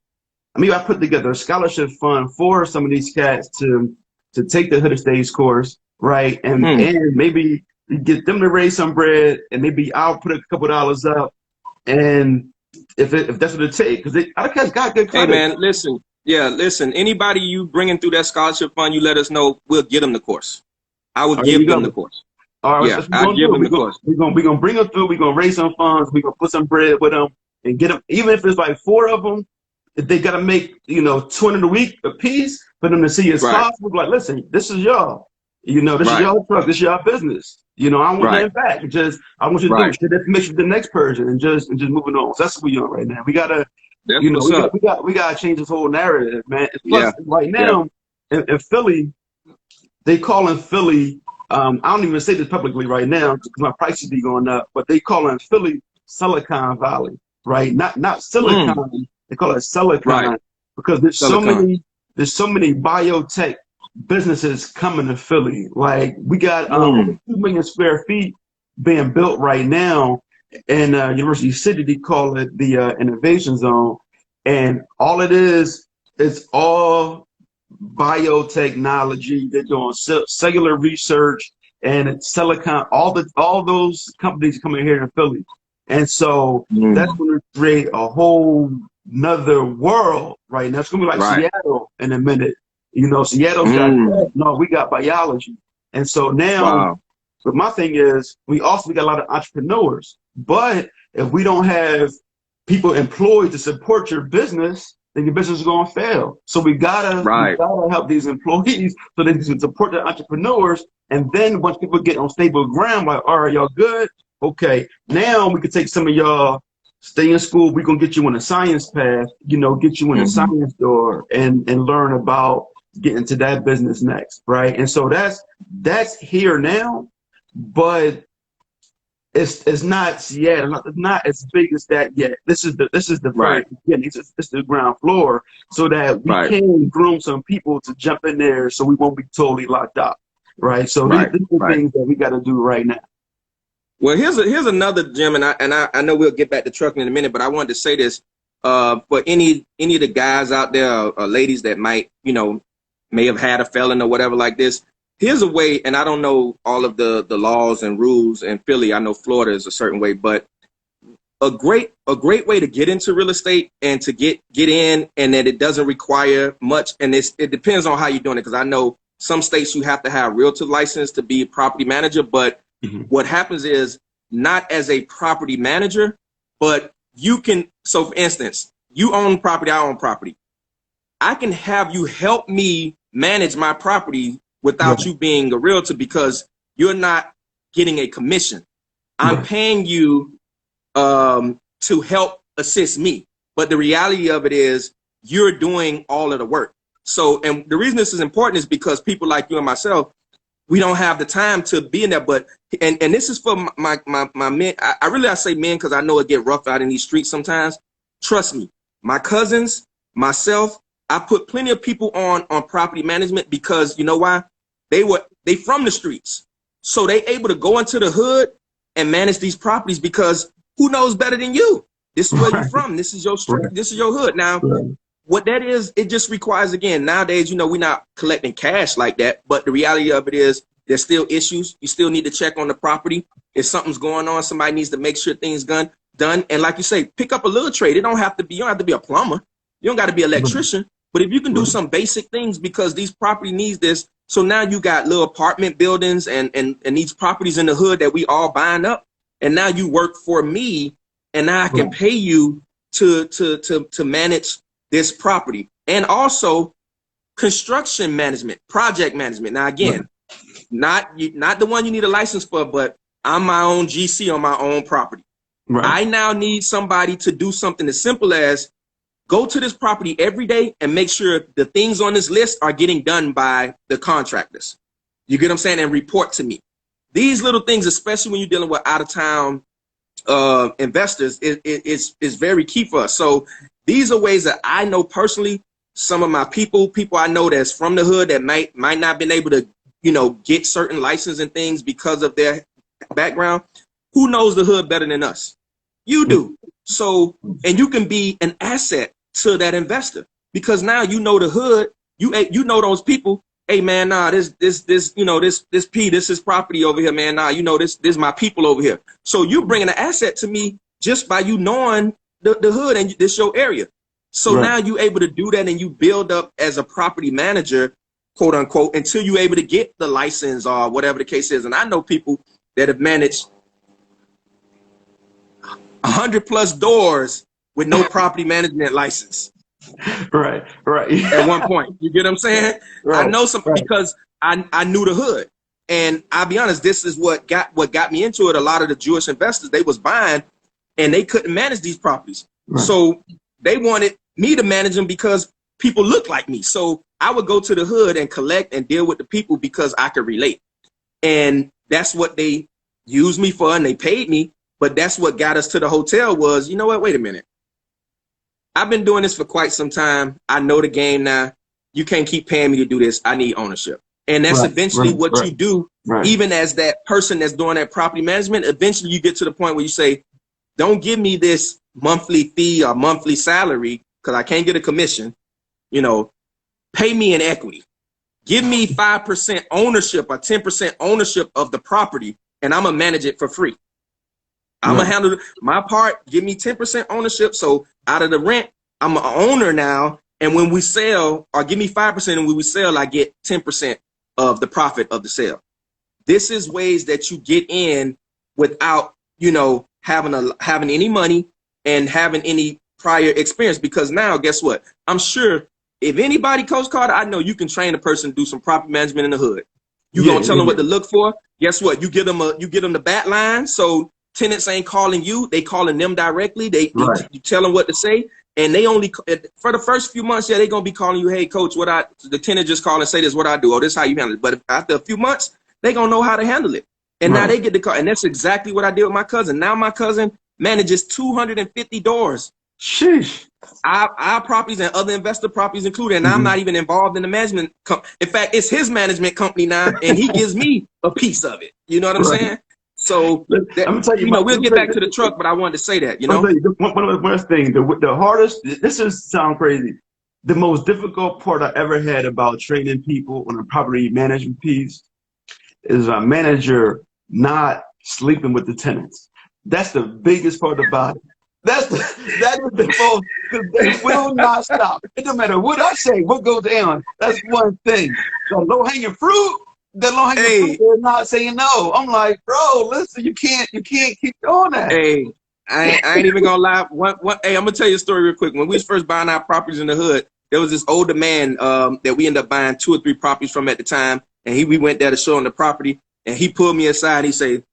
maybe I put together a scholarship fund for some of these cats to take the Hood of Stage course, right? And maybe get them to raise some bread, and maybe I'll put a couple dollars up, and if that's what it takes, because other cats got good credit.
Hey man, listen, listen. Anybody you bringing through that scholarship fund, you let us know. We'll get them the course. I will give them the course.
All right,
yeah, I'll give them the course.
We're gonna bring them through. We're gonna raise some funds. We're gonna put some bread with them and get them. Even if it's like 4 of them, if they gotta make $200 a week a piece for them to see it's possible. Like, listen, this is y'all. This is y'all truck. This is y'all business. I don't want nothing back. I want you to do shit information to the next person and just moving on. So that's what we're on right now. We gotta, we gotta change this whole narrative, man. Plus, right now in Philly, they calling Philly. I don't even say this publicly right now because my prices be going up. But they calling Philly Silicon Valley, right? Not Silicon. They call it Silicon because there's so many biotech businesses coming to Philly. Like we got 2 million square feet being built right now in University City. They call it the Innovation Zone, and all it is, it's all biotechnology. They're doing cellular research and it's silicon. All those companies coming here in Philly, and so that's going to create a whole another world right now. It's going to be like Seattle in a minute. Seattle's got we got biology, and so now. But my thing is, we got a lot of entrepreneurs. But if we don't have people employed to support your business, then your business is going to fail. So we gotta help these employees so they can support the entrepreneurs. And then once people get on stable ground, like, all right, y'all good? Okay, now we can take some of y'all, stay in school. We're going to get you on a science path, get you in a science door and learn about getting to that business next, right? And so that's here now. But it's not Seattle. It's not as big as that yet. This is the very beginning. It's the ground floor, so that we can groom some people to jump in there, so we won't be totally locked up, right? So these are the things that we got to do right now.
Well, here's another, Jim, and I know we'll get back to trucking in a minute, but I wanted to say this for any of the guys out there or ladies that may have had a felon or whatever like this. Here's a way, and I don't know all of the laws and rules in Philly. I know Florida is a certain way, but a great way to get into real estate and to get in, and that it doesn't require much. And it depends on how you're doing it, because I know some states you have to have a realtor license to be a property manager. But what happens is, not as a property manager, but you can. So, for instance, you own property, I own property. I can have you help me manage my property without you being a realtor, because you're not getting a commission. I'm paying you to help assist me. But the reality of it is you're doing all of the work. So, and the reason this is important is because people like you and myself, we don't have the time to be in there. But, and this is for my men. I say men because I know it get rough out in these streets sometimes. Trust me, my cousins, myself, I put plenty of people on property management because you know why? They from the streets, so they able to go into the hood and manage these properties, because who knows better than you? This is where you're from. This is your street. This is your hood. Now, what that is, it just requires, again, nowadays, we're not collecting cash like that, but the reality of it is there's still issues. You still need to check on the property. If something's going on, somebody needs to make sure things done. And like you say, pick up a little trade. You don't have to be a plumber. You don't got to be an electrician. But if you can do some basic things, because these property needs this. So now you got little apartment buildings and these properties in the hood that we all buying up. And now you work for me, and now I can pay you to manage this property. And also construction management, project management. Now, again, not the one you need a license for, but I'm my own GC on my own property. I now need somebody to do something as simple as go to this property every day and make sure the things on this list are getting done by the contractors. You get what I'm saying? And report to me. These little things, especially when you're dealing with out-of-town investors, is very key for us. So these are ways that I know personally, some of my people I know that's from the hood that might not been able to, get certain license and things because of their background. Who knows the hood better than us? You do. So, and you can be an asset to that investor. because now you know the hood, you know those people. Hey man, nah, this P, this is property over here, man. Nah, this my people over here. So you bringing an asset to me just by you knowing the hood and this your area. So now you able to do that, and you build up as a property manager, quote unquote, until you able to get the license or whatever the case is. And I know people that have managed 100+ doors with no property management license.
Right.
At one point, you get what I'm saying? I know some because I knew the hood, and I'll be honest, this is what got me into it. A lot of the Jewish investors, they was buying, and they couldn't manage these properties, so they wanted me to manage them because people look like me. So I would go to the hood and collect and deal with the people because I could relate, and that's what they used me for, and they paid me. But that's what got us to the hotel was, you know what? Wait a minute. I've been doing this for quite some time. I know the game now. You can't keep paying me to do this. I need ownership. And that's eventually what you do, even as that person that's doing that property management. Eventually you get to the point where you say, don't give me this monthly fee or monthly salary because I can't get a commission. You know, pay me in equity. Give me 5% ownership or 10% ownership of the property, and I'm going to manage it for free. I'm going to handle my part. Give me 10% ownership. So out of the rent, I'm an owner now. And when we sell, or give me 5%, and when we sell, I get 10% of the profit of the sale. This is ways that you get in without, you know, having any money and having any prior experience. Because now, guess what? I'm sure if anybody, Coach Carter, I know you can train a person to do some property management in the hood. You're going to tell them what to look for. Guess what? You give them the bat line. So tenants ain't calling you, they calling them directly. You tell them what to say, and they only for the first few months, they gonna be calling you, hey coach, the tenant just call and say this, what I do, oh, this is how you handle it. But after a few months, they gonna know how to handle it. And now they get the call, and that's exactly what I did with my cousin. Now my cousin manages 250 doors.
Sheesh.
Our properties and other investor properties included, and I'm not even involved in the management. In fact, it's his management company now, and he gives me a piece of it. You know what I'm saying? So, I'm gonna tell you, we'll get back to the truck, but I wanted to say that, you know.
One of the things, the hardest, this is sound crazy, the most difficult part I ever had about training people on a property management piece is a manager not sleeping with the tenants. That's the biggest part about it. That is the most, because they will not stop. It don't matter what I say, what goes down. That's one thing. The low-hanging fruit. The long they're not saying no. I'm like, bro, listen, you can't keep doing that.
Hey, I ain't even gonna lie. Hey, I'm gonna tell you a story real quick. When we was first buying our properties in the hood, there was this older man that we ended up buying 2 or 3 properties from at the time, and we went there to show him the property, and he pulled me aside. He said,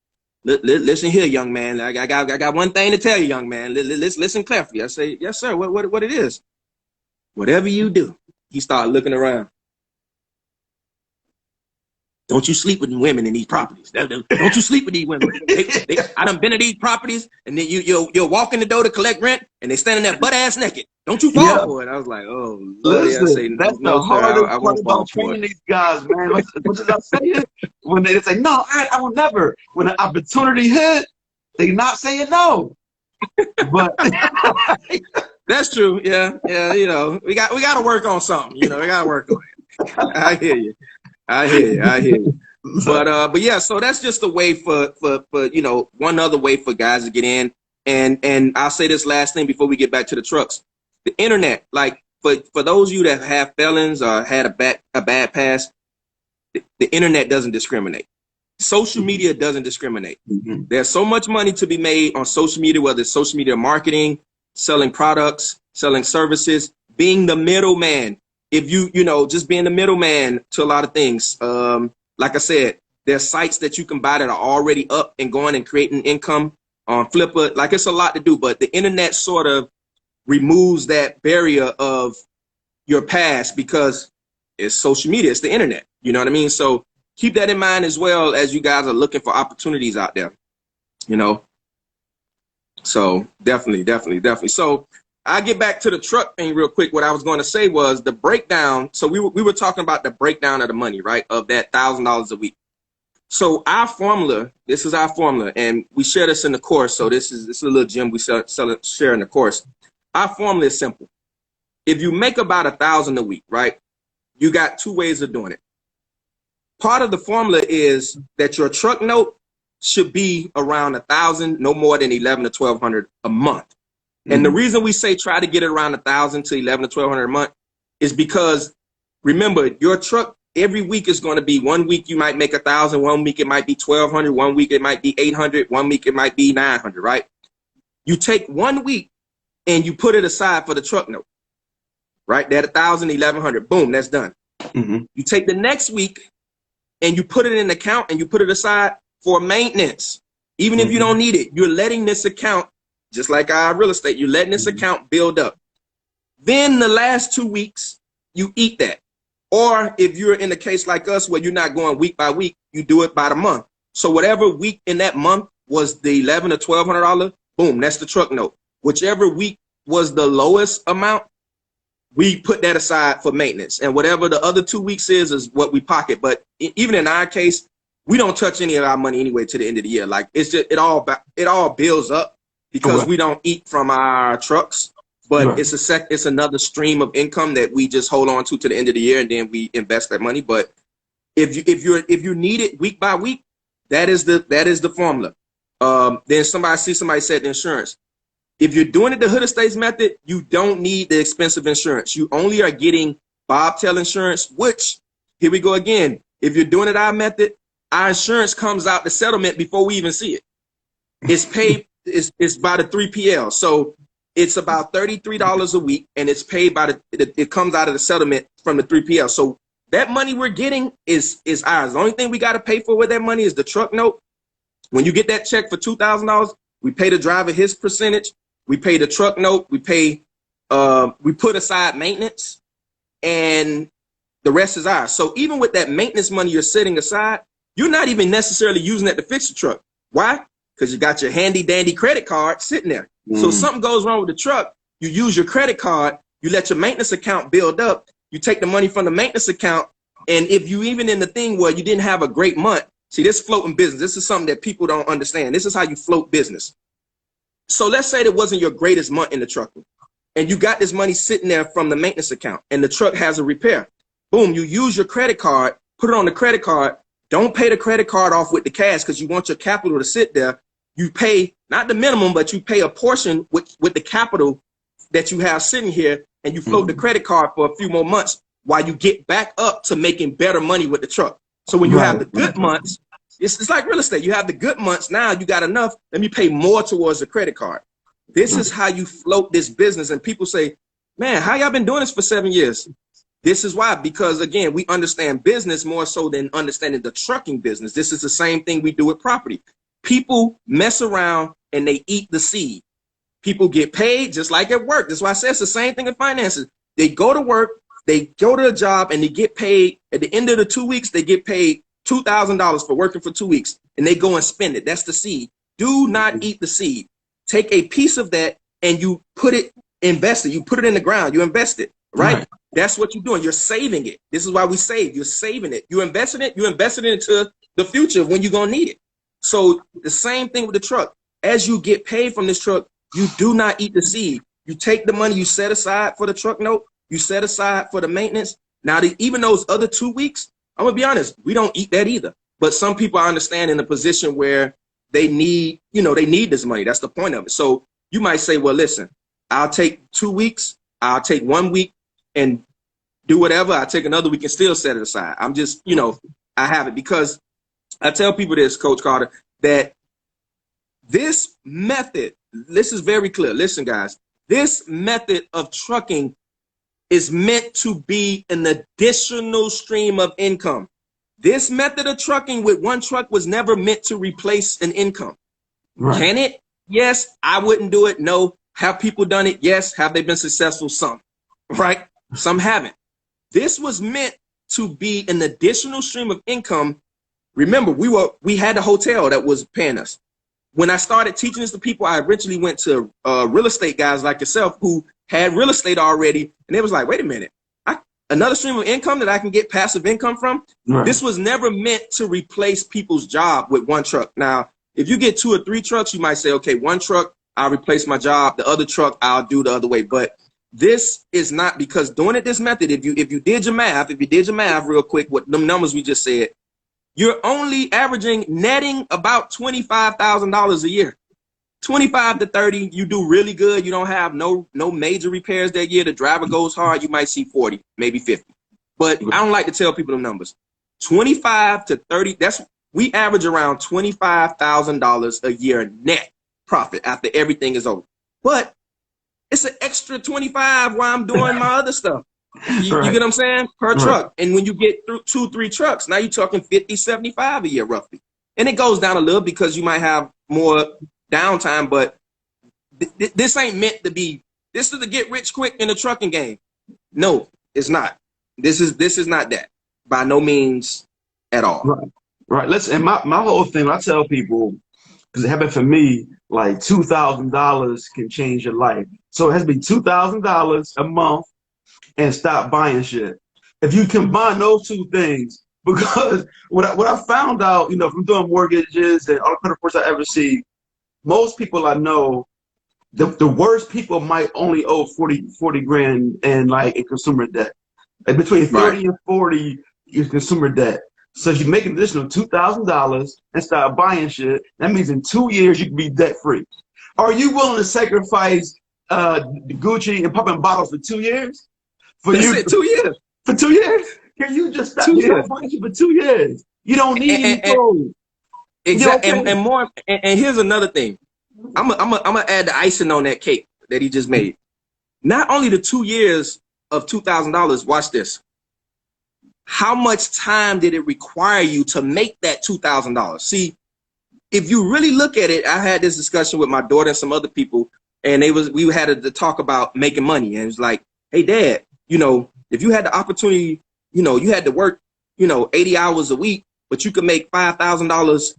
"Listen here, young man. I got one thing to tell you, young man. Listen carefully." I say, "Yes, sir. What it is? Whatever you do." He started looking around. Don't you sleep with women in these properties. Don't you sleep with these women. I done been to these properties, and then you'll walk in the door to collect rent, and they standing there butt ass naked. Don't you fall for it. I was like, oh, Lord.
Listen,
I say,
that's
no,
the hardest
I
part
won't fall
about
for
training
it.
these guys, man. What did I say? When they say, no, I will never. When an opportunity hit, they not saying no. But
that's true. Yeah. You know, we got to work on something. You know, we got to work on it. I hear you. But yeah, so that's just a way for you know, one other way for guys to get in. And I'll say this last thing before we get back to the trucks. The internet, like for those of you that have felons or had a bad past, the internet doesn't discriminate. Social media doesn't discriminate. There's so much money to be made on social media, whether it's social media marketing, selling products, selling services, being the middleman. If you know, just being the middleman to a lot of things. Like I said, there's sites that you can buy that are already up and going and creating income on Flippa. Like, it's a lot to do, but the internet sort of removes that barrier of your past because it's social media, it's the internet. You know what I mean? So keep that in mind as well as you guys are looking for opportunities out there, you know? So definitely. So I get back to the truck thing real quick. What I was going to say was the breakdown. So we were talking about the breakdown of the money, right? Of that $1,000 a week. So our formula, this is our formula, and we share this in the course. So this is a little gem we share in the course. Our formula is simple. if you make about $1,000 a week, right? You got two ways of doing it. Part of the formula is that your truck note should be around 1,000, no more than 11 to 1,200 a month. And the reason we say try to get it around 1,000 to 11 to 1,200 a month is because, remember, your truck every week is going to be, one week you might make 1,000, one week it might be 1,200, one week it might be 800, one week it might be 900, right? You take 1 week and you put it aside for the truck note, right? That 1,000, 1,100, boom, that's done. You take the next week and you put it in an account and you put it aside for maintenance. Even if you don't need it, you're letting this account, just like our real estate, you're letting this account build up. Then the last 2 weeks, you eat that. Or if you're in a case like us where you're not going week by week, you do it by the month. So whatever week in that month was the $1,100 to $1,200, boom, that's the truck note. Whichever week was the lowest amount, we put that aside for maintenance. And whatever the other 2 weeks is what we pocket. But even in our case, we don't touch any of our money anyway to the end of the year. Like, it's just, it all builds up because we don't eat from our trucks. But it's another stream of income that we just hold on to the end of the year, and then we invest that money. But if you need it week by week, that is the formula. Then somebody said the insurance. If you're doing it the Hood Estates method, you don't need the expensive insurance. You only are getting bobtail insurance, which, here we go again. If you're doing it our method, our insurance comes out the settlement before we even see it. It's paid. It's by the 3PL. So it's about $33 a week, and it's paid by it comes out of the settlement from the 3PL. So that money we're getting is ours. The only thing we got to pay for with that money is the truck note. When you get that check for $2,000, we pay the driver his percentage. We pay the truck note. We put aside maintenance, and the rest is ours. So even with that maintenance money you're setting aside, you're not even necessarily using that to fix the truck. Why? Because you got your handy dandy credit card sitting there. So if something goes wrong with the truck, you use your credit card, you let your maintenance account build up, you take the money from the maintenance account, and if you even in the thing where you didn't have a great month, see, this floating business, this is something that people don't understand. This is how you float business. So let's say that wasn't your greatest month in the trucking, and you got this money sitting there from the maintenance account, and the truck has a repair. Boom, you use your credit card, put it on the credit card. Don't pay the credit card off with the cash because you want your capital to sit there. You pay not the minimum, but you pay a portion with the capital that you have sitting here, and you float the credit card for a few more months while you get back up to making better money with the truck. So when you have the good months, it's like real estate. You have the good months. Now you got enough. Let me pay more towards the credit card. This is how you float this business. And people say, man, how y'all been doing this for 7 years? This is why, because again, we understand business more so than understanding the trucking business. This is the same thing we do with property. People mess around and they eat the seed. People get paid just like at work. That's why I say it's the same thing in finances. They go to work, they go to a job, and they get paid. At the end of the 2 weeks, they get paid $2,000 for working for 2 weeks, and they go and spend it. That's the seed. Do not eat the seed. Take a piece of that and you invest it. You put it in the ground. You invest it, right? That's what you're doing. You're saving it. This is why we save. You're saving it. You're investing it. You're investing it into the future when you're going to need it. So the same thing with the truck. As you get paid from this truck, you do not eat the seed. You take the money you set aside for the truck note, you set aside for the maintenance. Now, even those other 2 weeks, I'm going to be honest, we don't eat that either. But some people I understand in a position where they need, they need this money. That's the point of it. So you might say, well, listen, I'll take 2 weeks. I'll take 1 week and do whatever. I'll take another week and still set it aside. I'm just, I have it because I tell people this, Coach Carter, that this method, this is very clear. Listen, guys, this method of trucking is meant to be an additional stream of income. This method of trucking with one truck was never meant to replace an income. Right. Can it? Yes. I wouldn't do it. No. Have people done it? Yes. Have they been successful? Some. Right? Some haven't. This was meant to be an additional stream of income. Remember, we had a hotel that was paying us. When I started teaching this to people, I originally went to real estate guys like yourself who had real estate already, and they was like, wait a minute, another stream of income that I can get passive income from? Right. This was never meant to replace people's job with one truck. Now, if you get 2 or 3 trucks, you might say, okay, one truck, I'll replace my job. The other truck, I'll do the other way. But This is not, because doing it this method, if you did your math real quick, what the numbers we just said, you're only averaging netting about $25,000 a year. 25 to 30, you do really good. You don't have no major repairs that year. The driver goes hard, you might see 40, maybe 50. But I don't like to tell people the numbers. 25 to 30, we average around $25,000 a year net profit after everything is over. But it's an extra 25 while I'm doing my other stuff. You get what I'm saying? Per truck. And when you get through 2-3 trucks, now you're talking 50, 75 a year roughly. And it goes down a little because you might have more downtime, but this ain't meant to be, this is to get rich quick in the trucking game. No, it's not. This is not that by no means at all.
Right. Listen, and my whole thing, I tell people, because it happened for me, like $2,000 can change your life. So it has to be $2,000 a month and stop buying shit. If you combine those two things, because what I found out, from doing mortgages and all the credit reports I ever see, most people I know, the worst people might only owe 40 grand in consumer debt. Like between 30 and 40 is consumer debt. So if you make an additional $2,000 and start buying shit, that means in 2 years you can be debt free. Are you willing to sacrifice Gucci and popping bottles for 2 years? For 2 years. For 2 years? Can you just stop buying shit for 2 years? You don't need any clothes.
Exactly. And here's another thing. I'm gonna add the icing on that cake that he just made. Not only the 2 years of $2,000. Watch this. How much time did it require you to make that $2,000? See, if you really look at it, I had this discussion with my daughter and some other people, and we had to talk about making money. And it's like, hey, Dad, if you had the opportunity, you had to work, 80 hours a week, but you could make $5,000,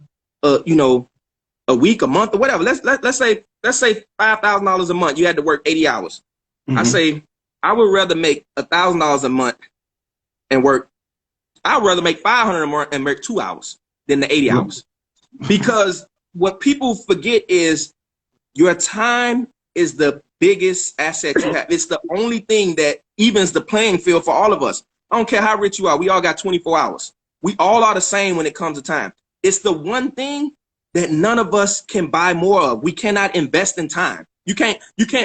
a week, a month, or whatever. Let's say $5,000 a month. You had to work 80 hours. I say I would rather make $1,000 a month and work. I'd rather make $500 a month and work 2 hours than the 80 hours, because what people forget is your time is the biggest asset you have. It's the only thing that evens the playing field for all of us. I don't care how rich you are. We all got 24 hours. We all are the same when it comes to time. It's the one thing that none of us can buy more of. We cannot invest in time. You can't,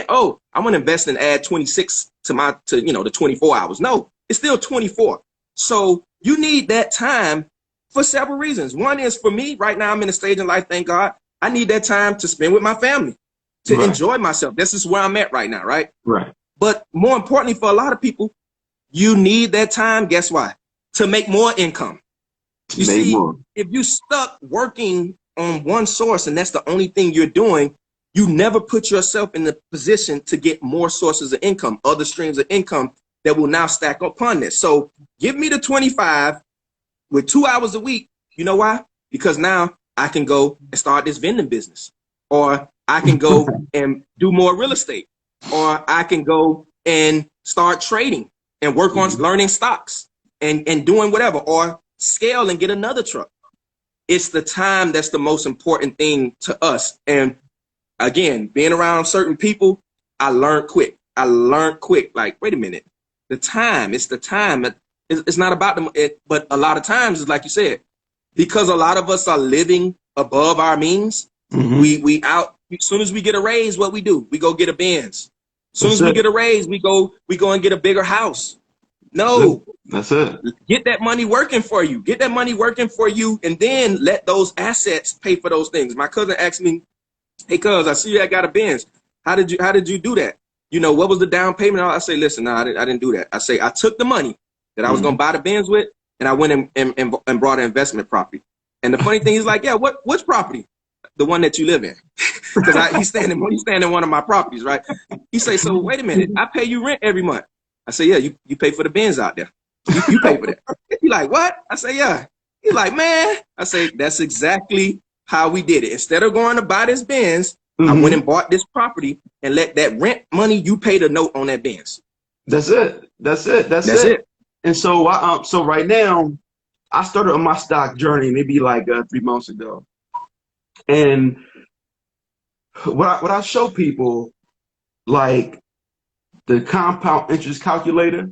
oh, I'm going to invest and add 26 to the 24 hours. No, it's still 24. So you need that time for several reasons. One is, for me right now, I'm in a stage in life, thank God, I need that time to spend with my family, to enjoy myself. This is where I'm at right now, right?
Right.
But more importantly, for a lot of people, you need that time, guess why? To make more income. You see, if you stuck working on one source and that's the only thing you're doing, you never put yourself in the position to get more sources of income, other streams of income that will now stack upon this. So give me the 25 with 2 hours a week. You know why? Because now I can go and start this vending business, or I can go and do more real estate, or I can go and start trading and work on learning stocks and doing whatever, or scale and get another truck. It's the time that's the most important thing to us. And again, being around certain people, I learned quick. Like, wait a minute, it's the time. It's not about them. But a lot of times, it's like you said, because a lot of us are living above our means. We out, as soon as we get a raise, what we do, we go get a Benz. As soon as we get a raise, we go and get a bigger house. No,
that's it.
Get that money working for you. Get that money working for you, and then let those assets pay for those things. My cousin asked me, "Hey, cuz, I see you got a Benz. How did you do that? What was the down payment?" I say, "Listen, no, I didn't do that. I say I took the money that I was gonna buy the Benz with, and I went and brought an investment property." And the funny thing is, like, yeah, which property? The one that you live in, because he's staying in one of my properties, right? He say, "So wait a minute, I pay you rent every month." I say, "Yeah, you pay for the Benz out there. You pay for that." He like, "What?" I say, "Yeah." He like, "Man," I say, "That's exactly how we did it. Instead of going to buy this Benz, I went and bought this property and let that rent money, you pay the note on that Benz."
That's it. That's it. And so, so right now, I started on my stock journey maybe like 3 months ago. And what I show people, like, the compound interest calculator.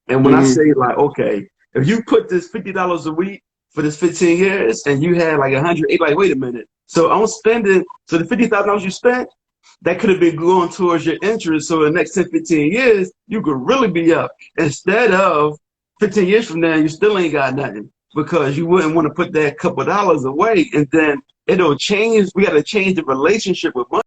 And when I say like, okay, if you put this $50 a week for this 15 years and you had like 108, like, wait a minute. So I'm spending, so the $50,000 you spent, that could have been going towards your interest. So the next 10, 15 years, you could really be up. Instead of 15 years from now, you still ain't got nothing because you wouldn't want to put that couple dollars away. And then it'll change. We got to change the relationship with money.